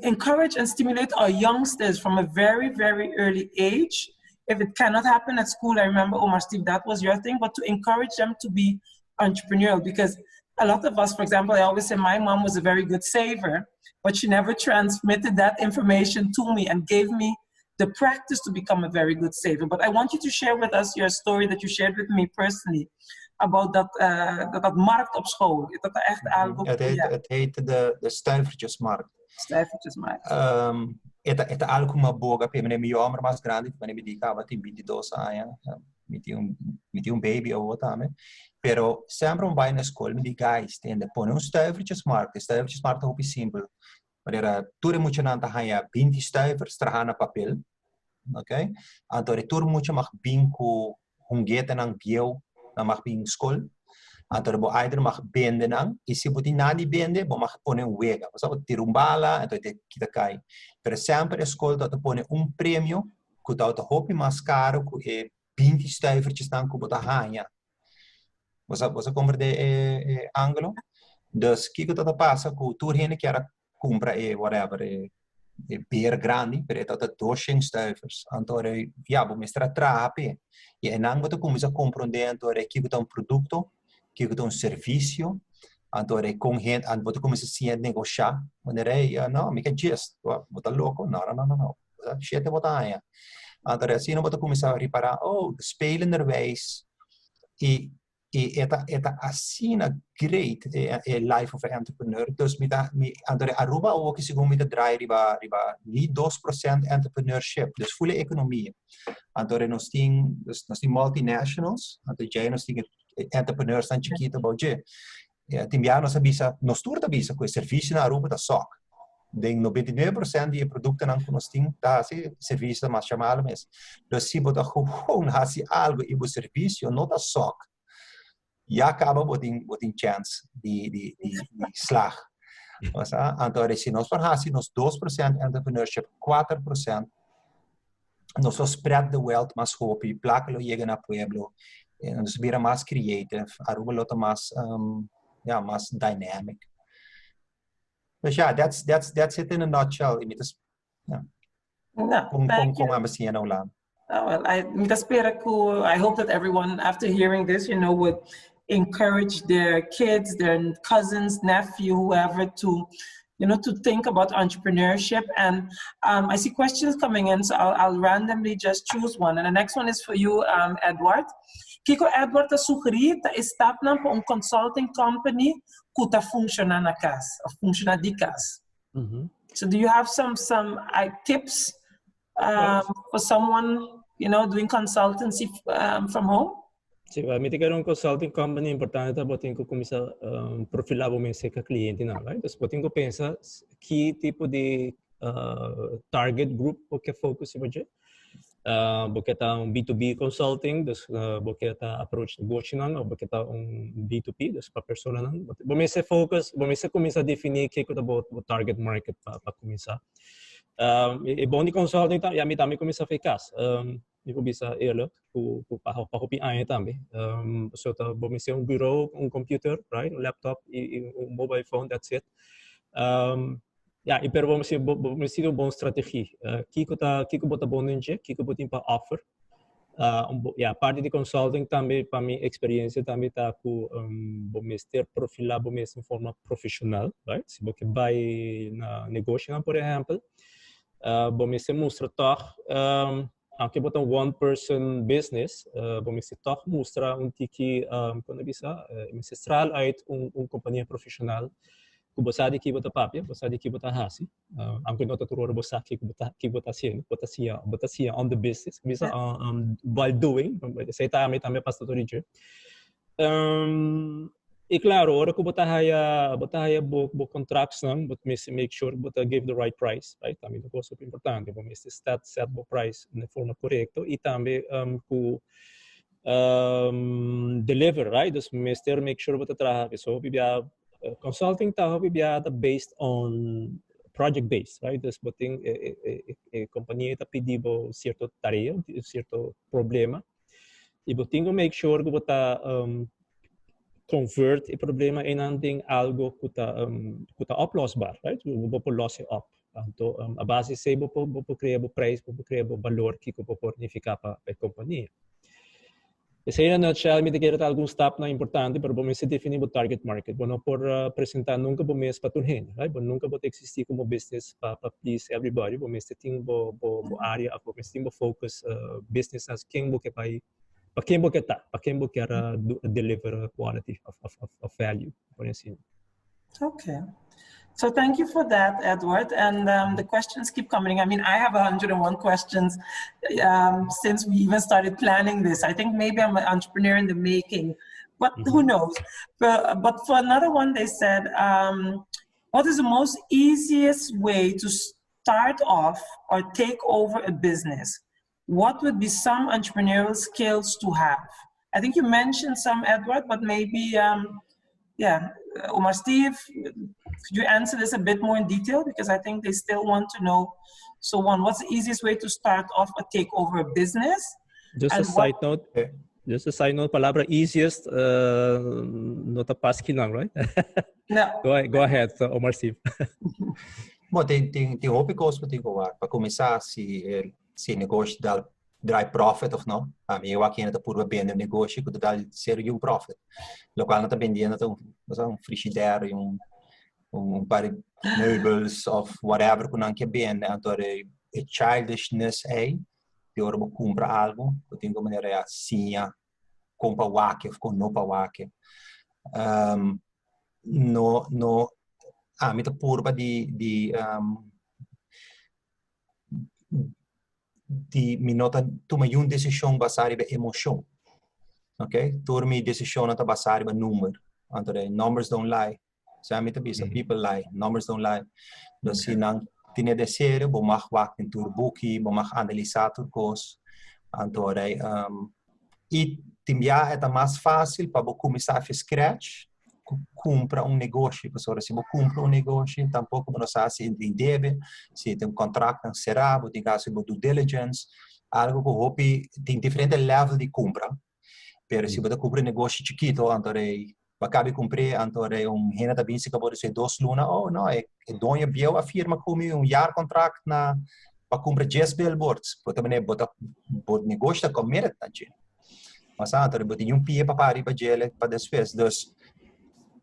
encourage and stimulate our youngsters from a very, very early age. If it cannot happen at school, I remember, Omar Steve, that was your thing, but to encourage them to be entrepreneurial, because a lot of us, for example, I always say my mom was a very good saver, but she never transmitted that information to me and gave me the practice to become a very good saver. But I want you to share with us your story that you shared with me personally about dat markt op school. Dat echt het heet de stuivertjesmarkt. Stuivertjesmarkt. Het algo uma boga, porque meu homem mais grande, quando me dedicava tem 22 anos, me tinha baby ou outra, pero sempre vai na escola, me diz, guys, põe stuivertjesmarkt. Stuivertjesmarkt é muito simples. Wanneer toeren moet je aan te gaan 20 stuivers tergaan op papel, oké? Antor toeren moet je mag binko hungeten ang biel na mag bing school. Antor bo either mag bende nang, isi buti na di bende, bo mag ponen wega. So tirumbala, antor kita kai. Pero sempre escola dat pone prêmio, que dat hopi mais caro, que 20 stuivertjes dan que bota hanya. Você compreende ângulo? Dus kiko dat passa, que toer hene que era compra whatever beer grande, pero é 200 stuivers. Então, vou mostrar trape. E não vou começar a compreender, então, que é produto, que é serviço, então, com gente, vou começar a negociar. Maneira, não, me quer just, vou louco, não. Shit, vou aí. Então, assim, não vou começar a reparar, spelenderwijs, e é assim great life of an entrepreneur. Dus andere Aruba ook is gewoon met de draai riba niet 2% entrepreneurship. Dus volle economie. Andere nos ting multinationals. Andere jij nos ting entrepreneurs dan chiquito boje. Timbia nos abisa nos turta abisa com serviço na Aruba da soc. De 99% die producten aan nos ting da se serviço mas chamado mes. Dus se botar gewoon hasi algo e o serviço não da soc. E acaba botin chance de slag. Então, se nós farmos nos 2% entrepreneurship, 4%, nós spread the wealth mais rápido, placa chega na pueblo, nós vira mais creative, Aruba lota mais dynamic. But yeah, that's it in a nutshell. Com a massinha não lá. Well, I hope that everyone, after hearing this, would encourage their kids, their cousins, nephew, whoever, to think about entrepreneurship. And I see questions coming in, so I'll randomly just choose one. And the next one is for you, Edward. Kiko Edward ta sugeri ta stap na po consulting company kuta funciona na casa, funciona di casa. So do you have some tips for someone doing consultancy from home? Sì, mi tiga consulting company importante botin ko começar profilar o meu cliente não, right? Então botin ko pensa que tipo de target group porque focus se budget. Porque tá B2B consulting, dus porque tá approach negócio não, ou porque tá B2B, dus para pessoa não. Vamos se focus, vamos se começar a definir que é o target market para começar. E bom de consulting tá, me também começar a ficar. Eu bisa eerlijk, para hopi aí também. So tá, vamos ser bureau, computer, right, laptop, mobile phone, that's it. E pero vamos ser uma boa estratégia. Kiko bota bom ninja, Kiko bota para offer. Parte de consulting também para minha experiência também tá com vamos ter profilar vamos em forma profissional, right? Se você vai na negócio, por exemplo, vamos se mostrar aunque botar one person business, vamos se mostrar tiki quando bisa mestral uit companhia profissional. Kubosadi ki bota papia, bosadi ki bota hasi. Aunque não tá tudo bosaki ki bota sia on the business, bisa while doing, sei também pastor teacher. E claro, ora que bota haya bo contracts não, but make sure bota give the right price, right? Também é super importante, vamos set bo price na forma correta e também ku deliver, right? Dus make sure bota trabalha, so consulting tá based on project based, right? Dus boting companhia tá pedindo certo tarefa, certo problema, e boting make sure que bota convert o problema em algo que tá oplosbar, right? Vou losse up. Então a base se vou criar o preço, vou criar o valor que vou fornificar para a companhia. Esse aí, na nutshell, me dizer alguns steps na importante, para vamos definir o target market. Bom, não por apresentar nunca o mês para todo mundo, right? Bom, nunca pode existir como business para please everybody. Bom, mês tem o área, mês tem o focus business as quem você vai, para quem você tá, para quem você quer deliver quality of value, por assim. Okay. So thank you for that, Edward. And the questions keep coming. I mean, I have 101 questions since we even started planning this. I think maybe I'm an entrepreneur in the making, but who knows? But for another one, they said, what is the most easiest way to start off or take over a business? What would be some entrepreneurial skills to have? I think you mentioned some, Edward, but maybe, Omar, Steve, could you answer this a bit more in detail? Because I think they still want to know. So one, what's the easiest way to start off or take over a business? Just a side note, palabra easiest, not a pasking lang, right? No. Go ahead, Omar, Steve. Bom, tem coisas que tem que ver. Para começar, se negócio dá profit ou não. A mim, eu aqui ainda por vender um negócio que dá ser um profit. Local não está vendendo um frigideiro e par de meubels of whatever que não quer vender. Então, childishness é de hora eu comprar algo, eu tenho que maneira assim, comprar wake ou não para wake. No a mim tá purba de minota toma uma decisão baseada em emoção, ok? Toda minha decisão está baseada em número. Então, numbers don't lie. So a mim tá bisa people lie, numbers don't lie. Então, se não tinha de ser, vou mais waktu em turbuki, vou mais analisar tudo coisa. Então, e também é mais fácil para começar a fazer scratch. Compra um negócio, pessoal, se você compra um negócio, tampouco você sabe se deve, se tem um contrato encerrado, tem que fazer due diligence, algo que hobby tem diferente level de compra. Pero se você compra um negócio chiquito, então acaba de comprar, então renda da bem se acabou de ser 2 lunas, não, é dono biel a firma como contrato na para comprar 10 billboards, porque também bota negócio com merit também. Mas então bota pie para gele para despesas.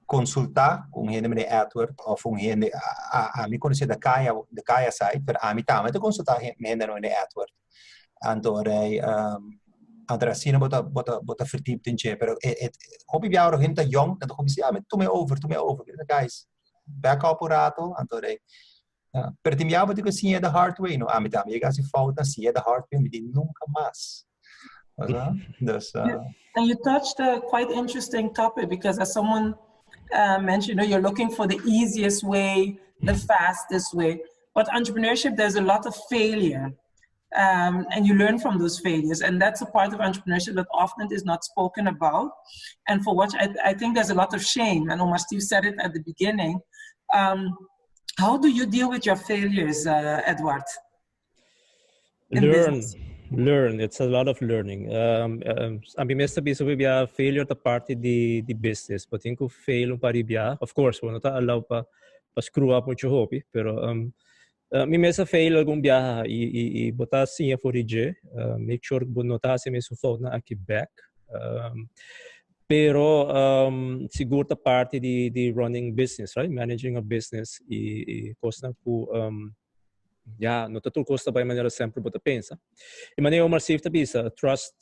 Consultar com gente de Edward ou com gente a mim conhecer da Kaya site, mas a mim também consultar gente de Edward. Então assim não bota fertip tem che, pero hobby biar gente young, então hobby mas tu me over, guys. Back up rato, então pero tem biar botar assim é the hard way, no a mim também assim falta assim é the hard way, me nunca mais. And you touched a quite interesting topic because as someone mentioned, you're looking for the easiest way, the fastest way. But entrepreneurship, there's a lot of failure. And you learn from those failures. And that's a part of entrepreneurship that often is not spoken about. And for which I think there's a lot of shame. And Omar Steve said it at the beginning. How do you deal with your failures, Edward? Learn. It's a lot of learning. A mim mesmo sabi sobre a failure da parte de business, but tenho fail para ibia. Of course, não tá allow para screw up muito hobby, pero mim mesmo fail algum dia e botar assim a forige, make sure que notar se mesmo fault na aqui back. Pero seguro da parte de running business, right? Managing a business e costa ku no tudo custa by maneira sempre bota pensa. E maneira Omar Steve bisa trust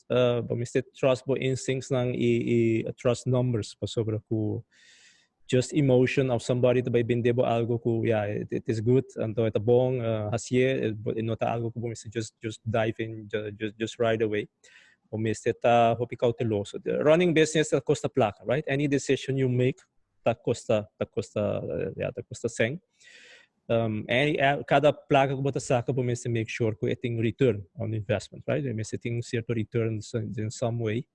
trust bo instincts nang e trust numbers pa sobre ku just emotion of somebody to by binde bo algo ku it is good anto ita bong hasie nota algo ku just dive in just right away. O miste ta hopi cauteloso. Running business costa placa, right? Any decision you make ta costa seng. Cada placa que você saca para você make sure que tem return on investment, right? Você tem certo returns in some way.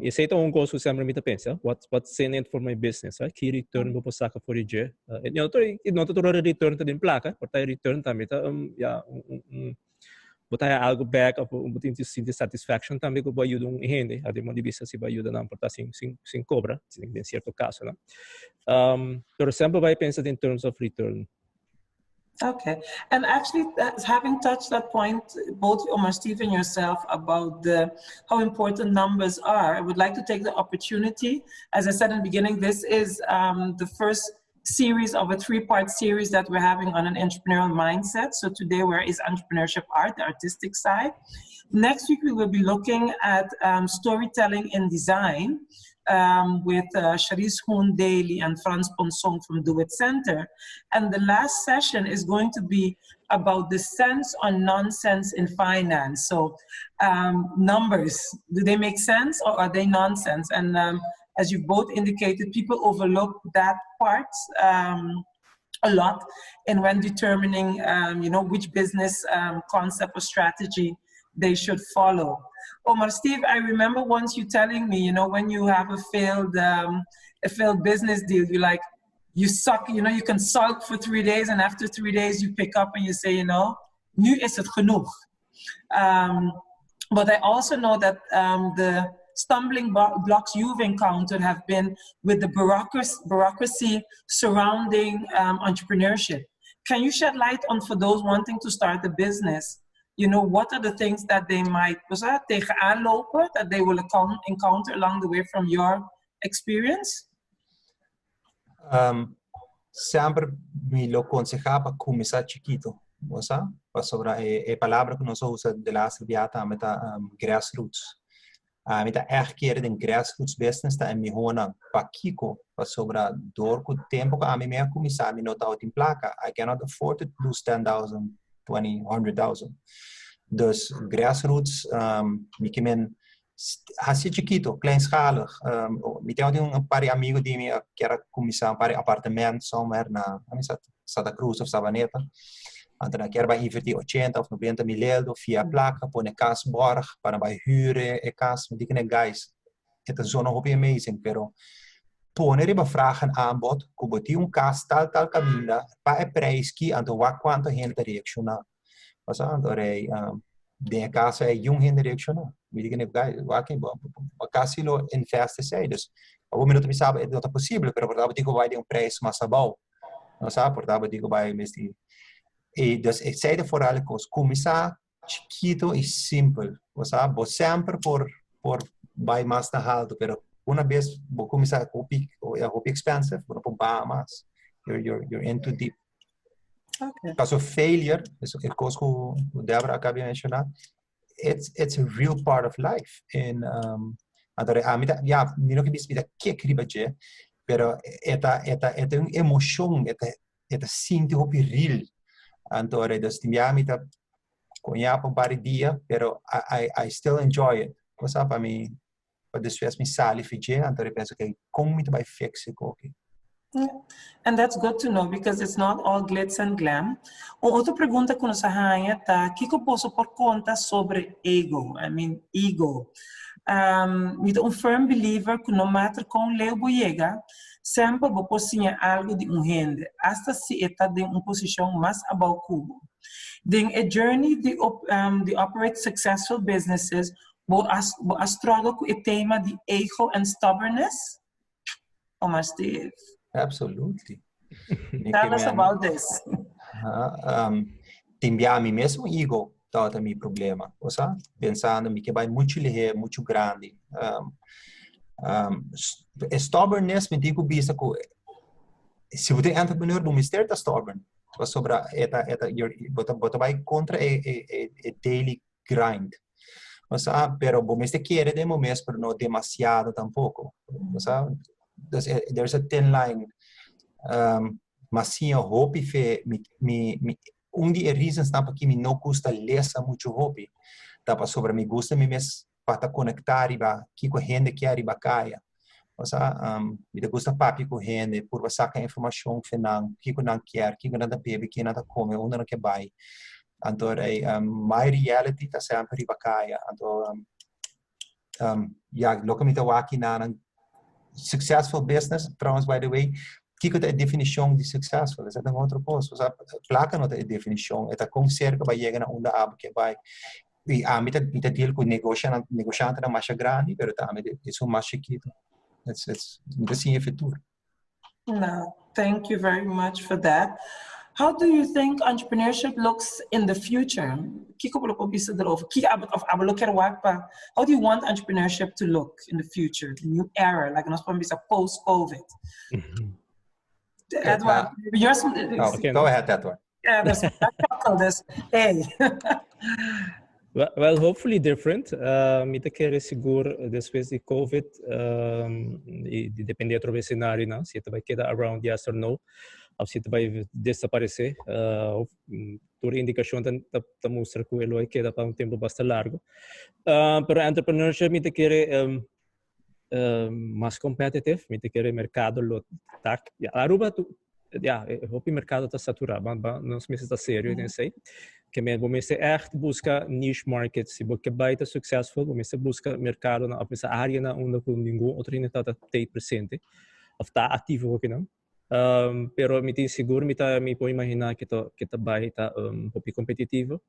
Esse é um gosto que sempre me pensa. What's in it for my business, right? Que return vou saca for it? Não tô return também placa, porque return também tá botar algo back of botar de satisfaction também que vai ajudar gente a de vista se vai ajudar não portar sem cobra em certo caso, né? Pero sempre vai pensar in terms of return. Okay, and actually, having touched that point, both Omar, Steve, and yourself about how important numbers are, I would like to take the opportunity. As I said in the beginning, this is the first series of a 3-part series that we're having on an entrepreneurial mindset. So today is entrepreneurship art, the artistic side. Next week, we will be looking at storytelling in design with Charisse Hoon Daly and Frans Ponsong from Do It Center. And the last session is going to be about the sense on nonsense in finance. So numbers, do they make sense or are they nonsense? And as you both indicated, people overlook that part a lot and when determining, which business concept or strategy they should follow. Omar, Steve, I remember once you telling me, when you have a failed business deal, you suck, you can sulk for 3 days and after 3 days you pick up and you say, nu is het genoeg. But I also know that the stumbling blocks you've encountered have been with the bureaucracy surrounding entrepreneurship. can you shed light on for those wanting to start a business? You know, what are the things that they might tegenaan lopen, that they will encounter along the way from your experience? Sempre me lo aconsejaba começar chiquito, ¿verdad? Sobre a palavra que nós usamos de lá viata met grassroots. Met echt keren de grassroots business ta en mi hona pa kiko sobre door ku tempo ka ami me começar mi nota out in placa. I cannot afford to lose 10,000, 20, 100,000. Dus grassroots, mi kemen assim chiquito, kleinschalig. Ik heb een paar amigos die me quer começar een paar apartamentos somewhere na Santa Cruz of Sabaneta. En dan quer bij investir 80 of 90 mil euro via placa, pôr een kasborg, para bij huren, een kas, met die guys. Het is zo'n hobby amazing, pero poner e vragen aanbod, kuboti een kas tal caminda, pa e prijs ki, en to wa quanto gente reacciona. Was aan de casa é gente reacciona. Me diga ne guys, wa que a casa lo investe sei, dus op minuto me sabe é not possível, pero por digo vai de preço mais bom. Não sabe, por digo vai mesmo. E dus ik zei de vooral começar chiquito e simples, sabe? Sempre por vai mais na alto, pero uma vez vou começar a hobby expensive, vou pagar mais. You're in too deep. Okay. Caso failure, isso é coisa que o Débora acabou de mencionar. It's a real part of life. And não que diz que criba je, pero é uma emoção, é sinto hobby real. Antore, dus die mita konja por paar dia, pero I still enjoy it. What's up? I mean, but this was me sali fije, antore penso que como muito vai fixe coque. Yeah. And that's good to know because it's not all glitz and glam. Outra pergunta que nos arranha tá, que eu posso por conta sobre ego? I mean, ego. With a firm believer que no matter com leu boiega, sempre vou possível algo de rende, hasta se está de posição mais abaixo cubo. Then a journey de operate successful businesses, vou struggle com o tema de ego and stubbornness. Omar Steve. Absolutely. Tell us about this. Timbia mi mesmo ego, tá mi problema, osa? Pensando que vai muito lhe muito grande. Stubbornness me digo bisa ko se você é entrepreneur do mister tá stubborn sobre bota vai contra daily grind, osa? Pero bom este quer de momento pero não demasiado tampouco, osa? There's a thin line. Mas sim, eu hope fe de reasons na que me não custa lesa muito hobby, tá para sobre me gusta me mes para conectar e ba que com gente que ari bacaia. Me gusta papi com gente por sacar informação final, que não quer, que não bebe, que não come, onde não quer vai. Então my reality tá sempre bacaia. Então logo me tá aqui na successful business, trouwens, by the way, kijk de definição de successful, is dat een andere post. Dus plakken not de definição, het com cerca vai chegar na onda abo que vai. E mita deal com negociante na mais grande, pero também é mais chiquito. It's assim é futuro. No, thank you very much for that. How do you think entrepreneurship looks in the future? How do you want entrepreneurship to look in the future, the new era, like post-COVID? Edward, go ahead, Edward. Yeah, there's hey. Well, hopefully different. Mita querer seguro depois de COVID, depende do cenário, não? Se vai quedar around yes or no. Ou se vai desaparecer, toda indicação está mostra que ele vai quedar para tempo bastante largo. Para entrepreneurship, me te quer mais competitivo, me te quer mercado tá. Aruba, o mercado está saturado, não se está sério, não sei. Que você echt busca niche market, se você vai estar successful, você busca mercado na área onde nenhum outro ainda está presente, ou está ativo ou não. Pero me tem seguro, me pode imaginar que vai estar hobby competitivo.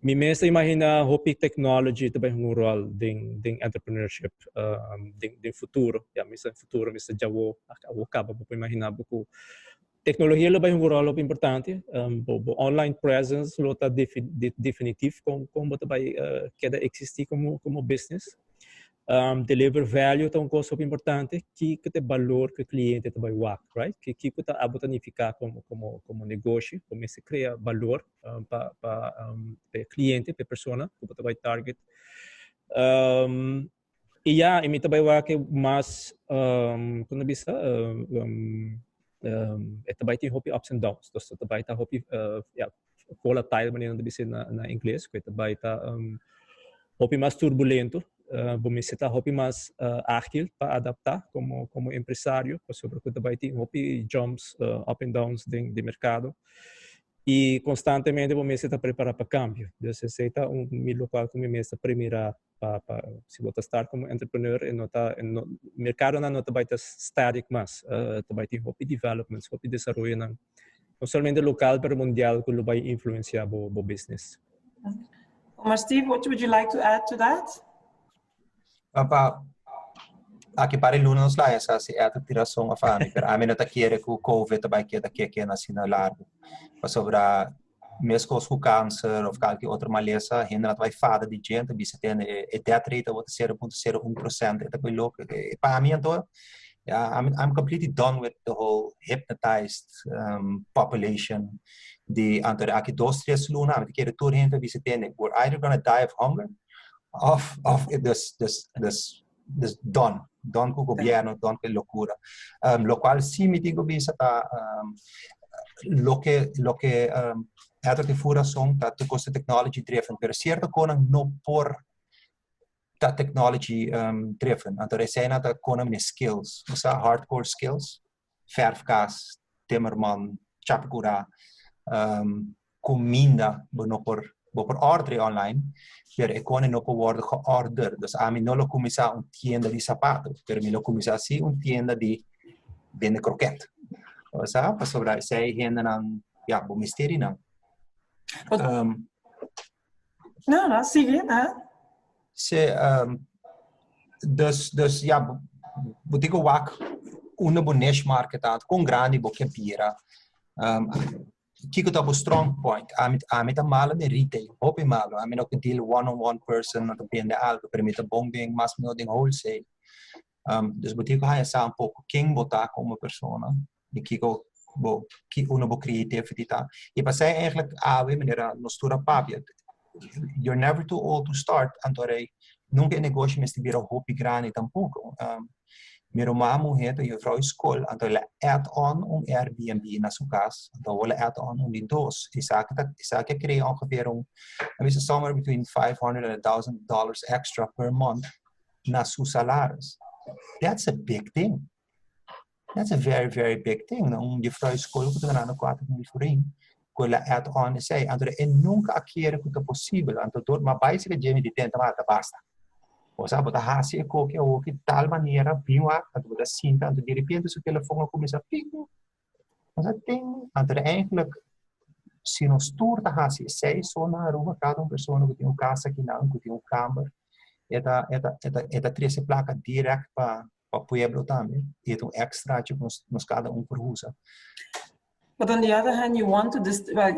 Me mesmo imagina hobby technology também um rol de entrepreneurship, de futuro. Já me futuro, me já vou acaba para imaginar porque Tecnologia é um rol importante. Online presence está definitivo como vai queda existir como business. Deliver value é um coisa importante que tem valor que o cliente vai work, right? Que está a botanificar como negócio, como se cria valor para o cliente, para a pessoa que vai target. E já, e também work mais quando bisa também tem ups and downs. Então também tá volatile maneira de dizer na inglês, que também tá mais turbulento. Vamos citar mais ágil para adaptar como empresário, sobre que também tem jumps up and downs de mercado. E constantemente vamos estar preparado para cambio. Então, se está local como mesa primeira para se você estar como entrepreneur e no mercado não vai estar estático mas também tem development, desenvolvimento não somente local, mas mundial que vai influenciar o business. Omar, Steve, what would you like to add to that? Aqui para alunos lá essa é tiração a fame, mas a mim não tá querer que o COVID vai que na sina largo, para sobre mesmo com o câncer ou qualquer outra maleza, ainda vai fada de gente, bisa tem teatrita ou 0.01%, é também louco. Para mim então, I'm completely done with the whole hypnotized population. De antara aqui 2-3 luna, mas que tudo gente bisa tem, we're either gonna die of hunger, of this done com o governo, done com a loucura. Lo qual sim me digo bisa tá lo que que fora são tá tu costa technology driven, pero certo coisa não por tá technology driven. Então essa é nada coisa minha skills, ou seja, hardcore skills, verfkas, timmerman, chapcura, comida, não por ordem online, pero é quando não por ordem order. Então a mim não lo começar tienda de sapatos, pero me lo começar assim tienda de vender croquete. Ou seja, para sobre essa renda não, o mistério não. Não, sigue, né? Dus vou dizer uma boa niche market com grande boca pira. Que tá o strong point. A mim tá mal no retail, hobby malo. A mim não deal one-on-one person, não depende algo, permite bombing, mas não tem wholesale. Dus vou dizer essa pouco quem botar como pessoa, de que uma boa criatividade. E para ser eigenlijk de maneira nostura papia. You're never too old to start. Antorei nunca é negócio mas tiver hobby grande tampouco. Meu mamo heet je vrouw school, então ela add-on Airbnb na sua casa, então ela add-on Windows. Isaac cria ongeveer somewhere between $500 and $1,000 extra per month na seu salário. That's a big thing. That's a very, very big thing. Je vrouw school que ganha 4.000 forint, com ela add-on e sei, então nunca aquele que é possível, então mas basicamente gente de tenta mata basta. Ou seja, você hace qualquer outra tal maneira, bem lá, você sinta, então de repente o telefone começa a picar. Você tem, então eigenlijk, se nós todos hace 6 ou na Aruba, cada pessoa que tem uma casa aqui não, que tem uma câmara, é 13 placa direto para o pueblo também, e é extra que nós cada por usa. But on the other hand, you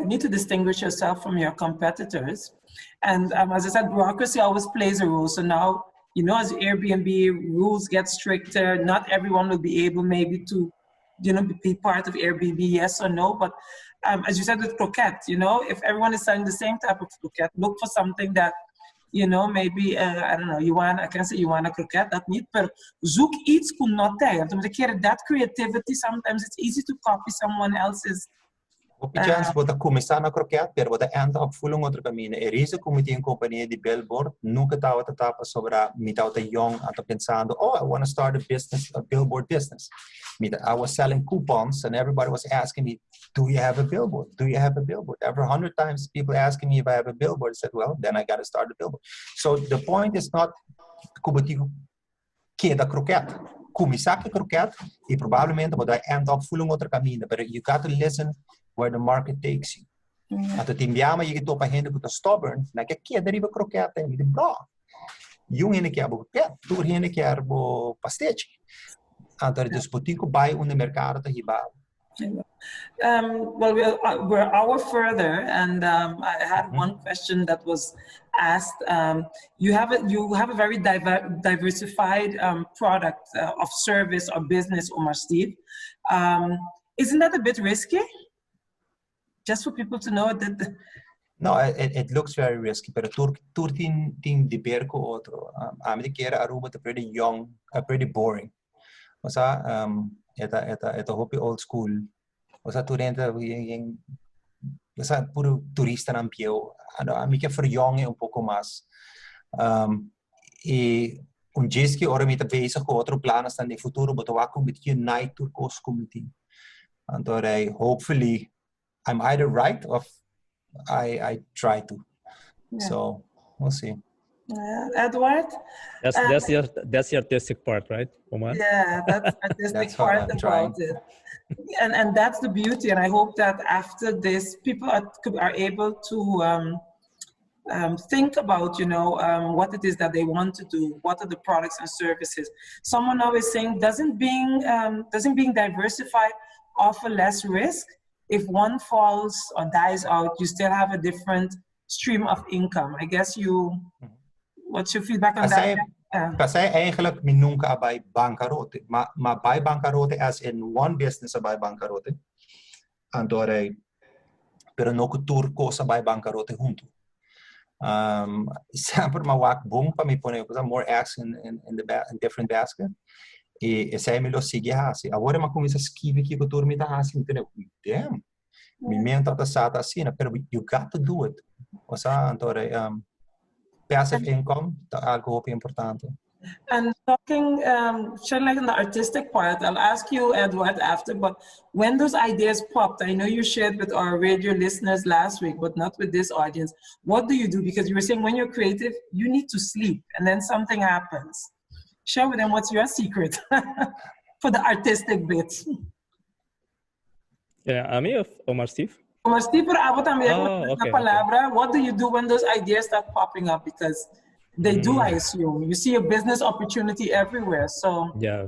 need to distinguish yourself from your competitors. And as I said, bureaucracy always plays a role. So now, as Airbnb rules get stricter, not everyone will be able maybe to, be part of Airbnb, yes or no. But as you said with croquette, if everyone is selling the same type of croquette, look for something that, maybe, I don't know, I can say you want a croquette, dat niet, but zoek iets kun noteren. That creativity, sometimes it's easy to copy someone else's. Op een chance wordt começar na croquete, pero wordt enda op voelen outro caminho. Isso como tem companhia de billboard, nunca estava a tapa sobre me tava young, ando pensando, I want to start a billboard business. I was selling coupons and everybody was asking me, do you have a billboard? Do you have a billboard? Every 100 times people asking me if I have a billboard. I said, well, then I got to start a billboard. So the point is not como digo que da croquete. Começar com a croquete e provavelmente vai enda op voelen outro caminho. But you got to listen where the market takes you. Ato timbiama je to pa hende que stubborn, na que deriva croquete e de bra. Yung hende que abo croquete, tu hende que abo pastete. Ato disputin ko bai un mercado ta hiba. Well, we're an hour further, and I had one question that was asked. You have a very diversified product of service or business, Omar Steve. Isn't that a bit risky? Just for people to know that. No, it looks very risky, but turtin ting di perco otro. I'm the kera Aruba is pretty young, pretty boring. Osa eta hopi old school. Osa turenta yung osa puro turista ng pieo. Ano, a mí que verjongen un poco más. E un jeski ora mita bezig com outro planos dan de futuro, but we com met unite turcos community. And hopefully I'm either right or I try to. Yeah. So we'll see. Edward? That's the artistic part, right, Omar? Yeah, that's artistic part about it. And that's the beauty. And I hope that after this, people are able to think about, what it is that they want to do. What are the products and services? Someone always saying, doesn't being diversified offer less risk? If one falls or dies out, you still have a different stream of income. I guess what's your feedback on that? Kasi eigenlijk minunka bij bankarote, maar bij bankarote as in one business bij bankarote. Andore, pero no cultura cosa bij bankarote junto. Sempre ma wak boom para me poner more eggs in different basket. E sai me lo sigue hasi. Agora ma começa a esquivar que cultura me tá hasi, entendeu? Damn. Me menta tá sata assim, pero you got to do it. O sea, andore passive income, algo importante. And talking, like in the artistic part, I'll ask you, Edward, after, but when those ideas popped, I know you shared with our radio listeners last week, but not with this audience. What do you do? Because you were saying when you're creative, you need to sleep, and then something happens. Share with them what's your secret for the artistic bit. Yeah, a mí, Omar Steve. Omar Steve, what do you do when those ideas start popping up? Because they do, I assume. You see a business opportunity everywhere, so. Yeah.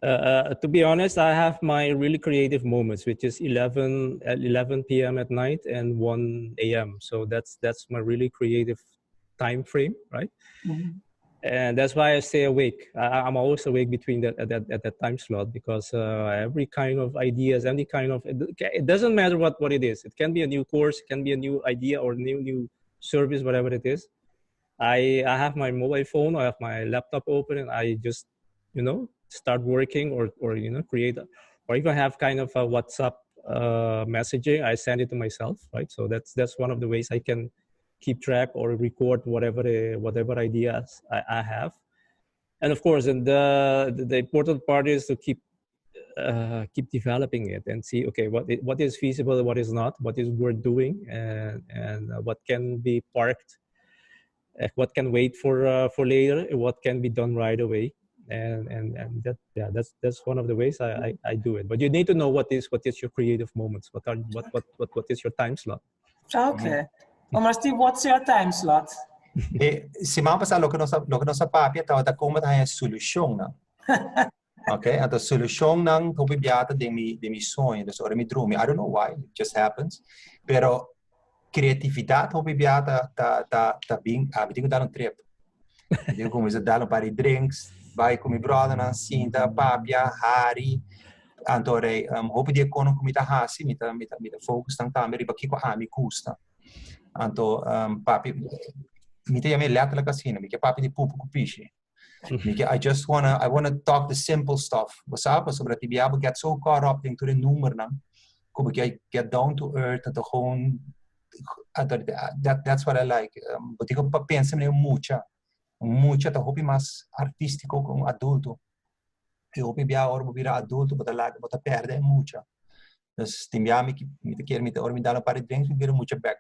To be honest, I have my really creative moments, which is 11 p.m. at night and 1 a.m. So that's my really creative time frame, right? Mm-hmm. And that's why I stay awake. I'm always awake between that time slot, because every kind of ideas, any kind of, it doesn't matter what it is. It can be a new course, it can be a new idea or new service, whatever it is. I have my mobile phone, I have my laptop open, and I just, start working or create, or even have kind of a WhatsApp messaging. I send it to myself, right? So that's one of the ways I can keep track or record whatever ideas I have. And of course, and the important part is to keep developing it and see, okay, what is feasible, what is not, what is worth doing, and what can be parked, what can wait for later, what can be done right away, and that's one of the ways I do it. But you need to know what is your creative moments, what is your time slot. Okay. Omar Steve, what's your time slot? Semana passada, lo que nossa papia estava como a solução, não? Okay, a solução não tô bibiata de mi sonho, de ora mi drome. I don't know why, it just happens. Pero criatividade tô bibiata tá bem, me digo dar trip. Digo como isso dar para drinks, vai com mi brother na cinta, papia, hari. Antore, hope de kono comida hasi, me focus tanta me riba kiko mi custa. Anto papi mi te yame letterlijk casino mi ke papi di pupu kupishi mi ke I wanna talk the simple stuff what's up so that you able get so caught up into the number na kom ik get down to earth and gewoon that's what I like but ik op pensa me mucha ta hopi mas artístico como adulto eu hopi bia ora vira adulto bota perde mucha. Dus me keer met de ormidale paar drinks, we weer mucha back.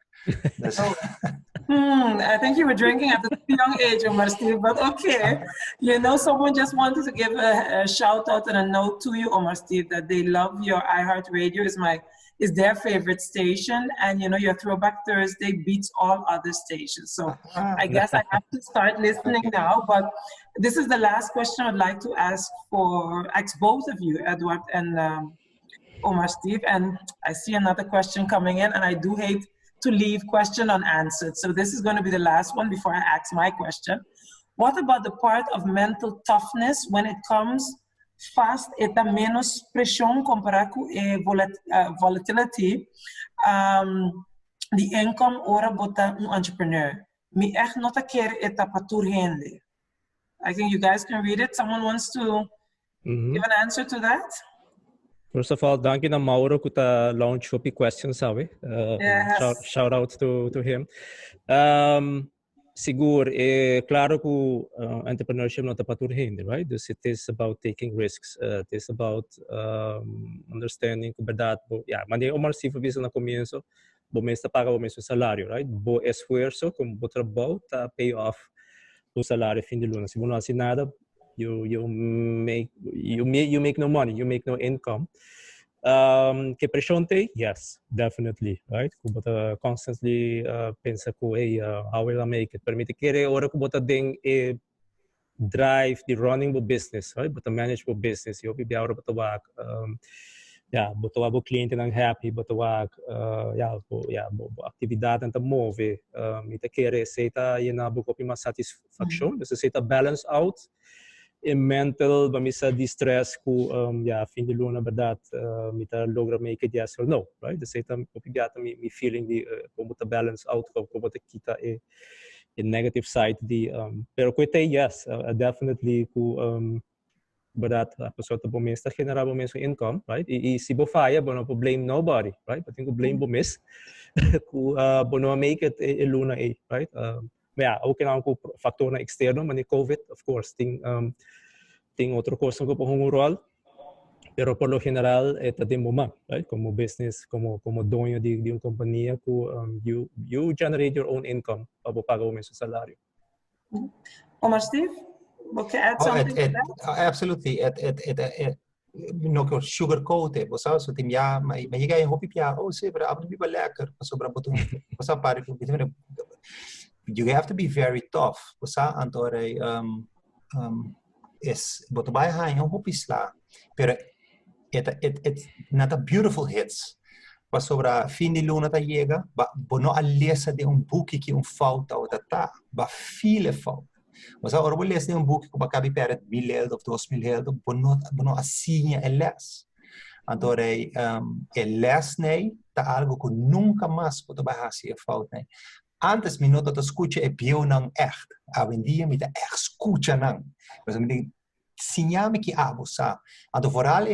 I think you were drinking at a young age, Omar Steve, but okay. Someone just wanted to give a shout out and a note to you, Omar Steve, that they love your iHeart Radio is their favorite station, and your Throwback Thursday beats all other stations. So I guess I have to start listening now, but this is the last question I'd like to ask both of you, Edward and Omar, Steve. And I see another question coming in, and I do hate to leave question unanswered. So this is going to be the last one before I ask my question. What about the part of mental toughness when it comes fast eta menos presión comparado con volatility, the income ora bota un entrepreneur. Mi echt nota ker eta patur hende. I think you guys can read it. Someone wants to give an answer to that? First of all, thank you na Mauro ku ta launch hopi questions sabe. Yes. Shout out to him. Siguro, claro que entrepreneurship não está para tudo ainda, right? Dus it is about taking risks. It is about understanding que verdade, mas nem o Marcifa visa no começo, bom mês está paga o mesmo salário, right? Bom esforço, como bom trabalho, tá pay off o salário fim de luna. Se você não faz nada, you make no money, you make no income. Que pressão tem? Yes, definitely, right? Kung bota constantly pensa ko, hey, how will I make it? Permite kere ora ko bota ding drive the running the business, right? Bota manage the business. Yo pibi ora bota wag, bota wag o cliente nang happy, bota wag, bo aktividade anta move. Mita kere seita yena bo ko pima satisfaction, dus seita balance out. Mental, bamisa distress ku fim de luna verdade mita logra make it yes or no, right? The same opigiata me feeling the como ta balance out como ta kita a negative side the pero kwete yes definitely ku verdade a pessoa ta bom está generar bom income, right? E se bo faia bo não blame nobody, right? But think blame bo miss ku bo não make it a luna right? Ook na ku factor na externo mani COVID of course tem outra coisa que põe rol, pero por lo general está de momento, right? Como business, como dono de uma companhia que you generate your own income para pagar o mesmo salário. Omar, Steve, okay, add something to that? Absolutely. No que sugarcoat it, so tem mas je ga je hobby maar abend niet lekker, so bra botu, so pare you have to be very tough, so antore is but by high hobby sla, pero it not a beautiful hits. Was sobra fin de luna ta llega, bono a lesa de boek que falta ou tá, viele falta. Mas agora vou ler de boek que cabe perto 1000 geld of 2000 geld, bono assim é les. Então les nei tá algo que nunca mais pode fazer falta, né? Antes me nota escuta é bio não echt. Avendia me tá echt escuta não. Mas me diz sinjame que abusa. Então vooral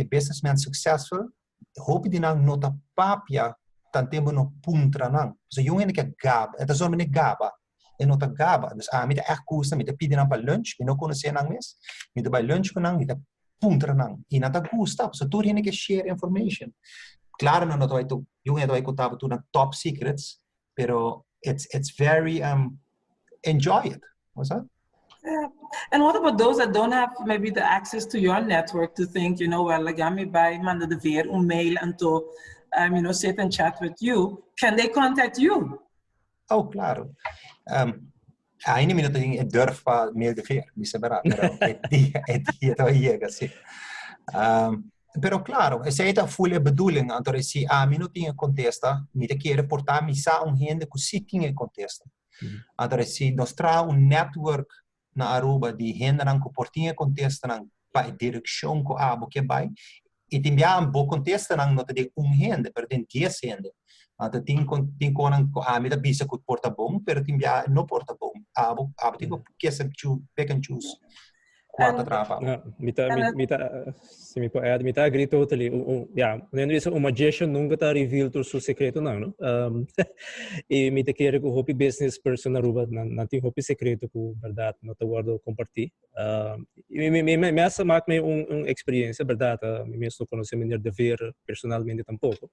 businessman successful, hoop de não nota papia tanto no puntra não. So jongen que gaba, é só me gaba. É nota gaba. Dus me tá echt custa, me tá pedindo para lunch, me não conhecer não mes. Me tá para lunch com não, me tá puntra não. E não tá custa, so tu que share information. Claro não nota vai tu, jongen vai contar tu na top secrets, pero it's very enjoy it. What's that? Yeah. And what about those that don't have maybe the access to your network to think, well, like I'm by manda de ver mail and to, sit and chat with you. Can they contact you? Oh, claro. Ainda minuto em durf para mail de ver, me saberá, pero dia llega, sim. Pero claro, essa é a full bedoeling, então se minuto tinha contesta, me te quer reportar me sa gente que se tinha contesta. Então se nós tra network na Aruba de gente que portinha contesta na para direção que que vai e tem bom contesta na nota de gente, pero tem 10 gente. Então tem conan me da bisa que porta bom, pero tem não porta bom. Tem que sempre pick and choose. Quatro trapa. Se me pode, me tá grito totally. Lendo isso, o magician nunca tá reveal o seu secreto não. E me tá querer que o hobby business person na Aruba, não tem hobby secreto que verdade não tá guardo compartilhar. Me essa marca experiência verdade, me mesmo conhecer maneira de ver personalmente tampouco.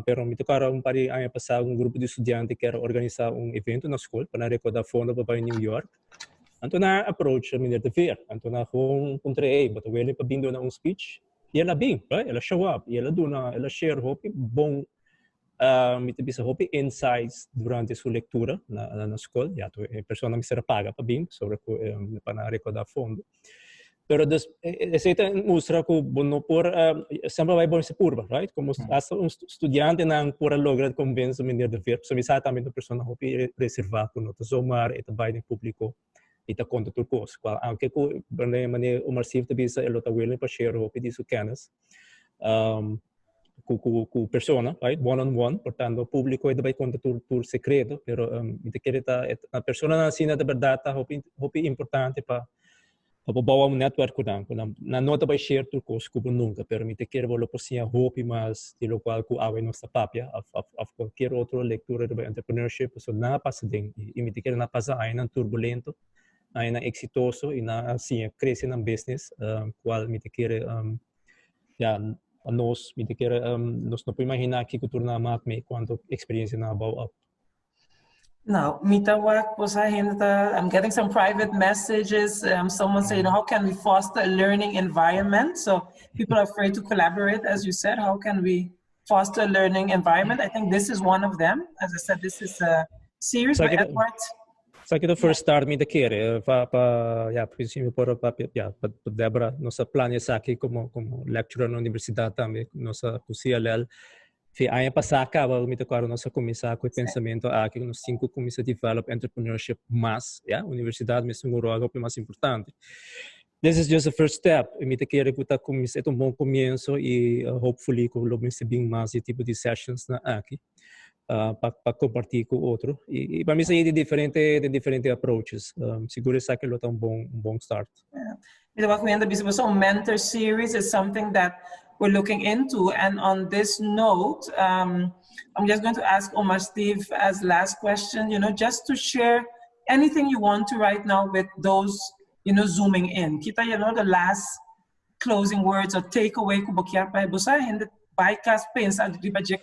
Pero me tocaram pari ano passado grupo de estudantes que era organizar evento na escola para recordar fundo para New York. Então na approach a maneira de ver, então na com encontrei, but ele para vindo na speech, e ela bem, right? Ela show up, e ela share hope bom, me teve hope insights durante sua leitura na escola, a pessoa me será paga para bem sobre para recordar fundo. Pero esa mustra ko bono por sempre vai bom se purba, right? Como hasta estudiante nang pura logra convencer o menino de ver, so misa também a pessoa não pode reservar com outro Omar e também no público e tá conta tudo coisa. Qual aunque ko mané Omar sif te bisa elo tá willing para share o pedi su canas. Com persona, right? One on one, portanto público e vai conta tudo secreto, pero te quer a persona na sina de verdade hopi importante para bawa um network na nota vai share tudo coisa como nunca, pero me te quer volo posia hopi mas de lo qual ku awe nossa papia of qualquer outra leitura de entrepreneurship, so na passa ding e me te quer na passa aí na turbulento, aí na exitoso e na assim cresce na business, qual me te quer nós me te quer nós não pode imaginar que cultura na mat me quanto experiência na bawa. Now, Mitawak was I'm getting some private messages. Someone saying, how can we foster a learning environment? So people are afraid to collaborate, as you said. How can we foster a learning environment? I think this is one of them. As I said, this is a series by Edward. Sa que first start me te quer, princípio para Débora, nossa plano é aqui como lecturer na universidade também, nossa CLL. Fi aia passar acaba me tocar nossa comissão com o pensamento aqui nos 5 comissões de develop entrepreneurship mas universidade mesmo algo mais importante. This is just the first step. Me te quero que comissão é bom começo e hopefully com o mais bem mais tipo de sessions na aqui para compartilhar com outro e para mim sair de diferentes approaches. Seguro essa que é bom start. So mentor series is something that we're looking into, and on this note, I'm just going to ask Omar Steve as last question, just to share anything you want to right now with those, zooming in. Kita, the last closing words or takeaway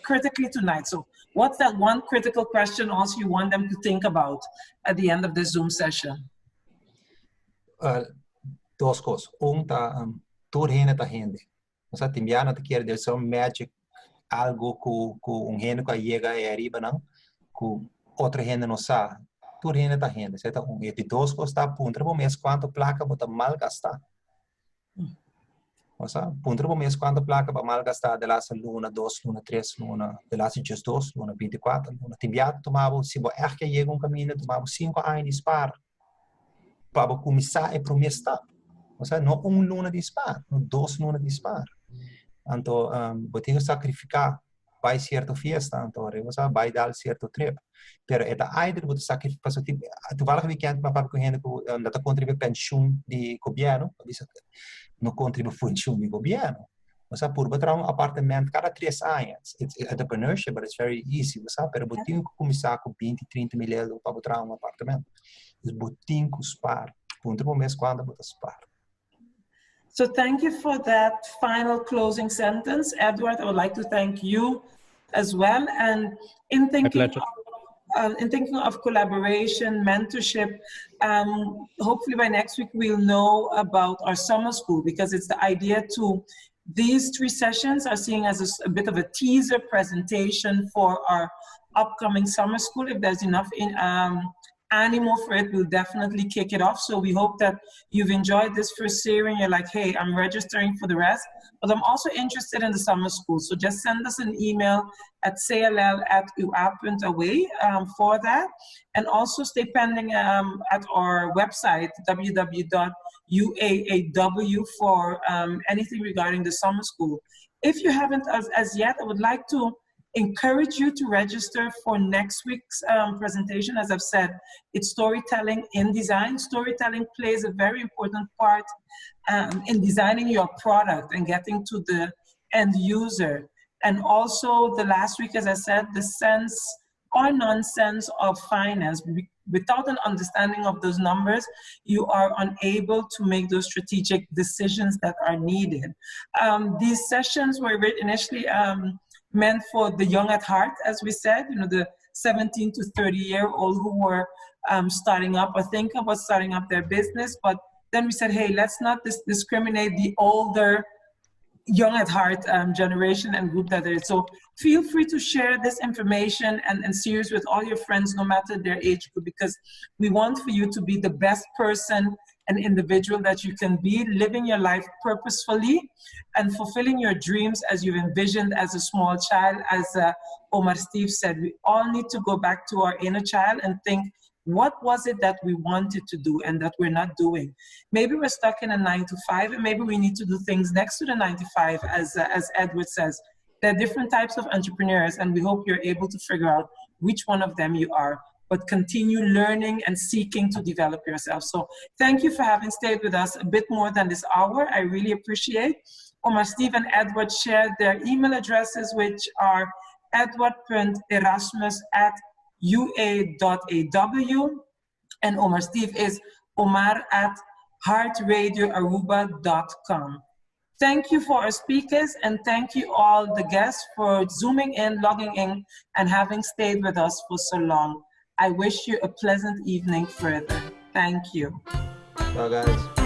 critically tonight. So what's that one critical question also you want them to think about at the end of the Zoom session? Duas coisas. Turhena ta rende. Nós timbiana te quer there's some magic algo com renda que chega aí arriba não com outra renda não sa tu renda tá renda certo e de dois costa punta por mês quanto placa bota mal gastar nossa punta por mês quanto placa para mal gastar de lá se luna 2 luna 3 luna de lá se just 2 luna 24 luna timbiana tomava se bo que chega caminho tomava 5 anos para começar e promessa nossa não luna de spar não 2 luna de spar. Então, você sacrificar vai certa festa, então você vai dar certo trip. Pero é da ainda você sacrificar, tu vai que weekend para correndo com não contribui pensão de governo, não contribui pensão de governo. Você por botar apartamento cada 3 anos. It's entrepreneurship, but it's very easy, você. Pero você tem que começar com 20, 30 mil euros para botar apartamento. Você tem que spar. Ponto por mês quando você spar. So thank you for that final closing sentence. Edward, I would like to thank you as well. And in thinking of collaboration, mentorship, hopefully by next week we'll know about our summer school, because it's the idea to, these 3 sessions are seen as a bit of a teaser presentation for our upcoming summer school. If there's enough animal for it, we'll definitely kick it off. So we hope that you've enjoyed this first series and you're like, hey, I'm registering for the rest, but I'm also interested in the summer school. So just send us an email at cll@uap.away for that. And also stay pending at our website, www.uaaw for anything regarding the summer school. If you haven't as yet, I would like to encourage you to register for next week's presentation. As I've said, it's storytelling in design. Storytelling plays a very important part in designing your product and getting to the end user. And also the last week, as I said, the sense or nonsense of finance. Without an understanding of those numbers, you are unable to make those strategic decisions that are needed. These sessions were initially meant for the young at heart, as we said, the 17 to 30-year-old who were starting up or thinking about starting up their business. But then we said, hey, let's not discriminate the older young at heart generation and group that there is. So feel free to share this information and series with all your friends, no matter their age group, because we want for you to be the best person an individual that you can be, living your life purposefully and fulfilling your dreams as you've envisioned as a small child. As Omar Steve said, we all need to go back to our inner child and think, what was it that we wanted to do and that we're not doing? Maybe we're stuck in a 9-to-5, and maybe we need to do things next to the 9-to-5, as Edward says. There are different types of entrepreneurs, and we hope you're able to figure out which one of them you are, but continue learning and seeking to develop yourself. So thank you for having stayed with us a bit more than this hour. I really appreciate. Omar, Steve, and Edward shared their email addresses, which are edward.erasmus@ua.aw, and Omar Steve is omar@heartradioaruba.com. Thank you for our speakers, and thank you all the guests for zooming in, logging in, and having stayed with us for so long. I wish you a pleasant evening further. Thank you. Bye, guys.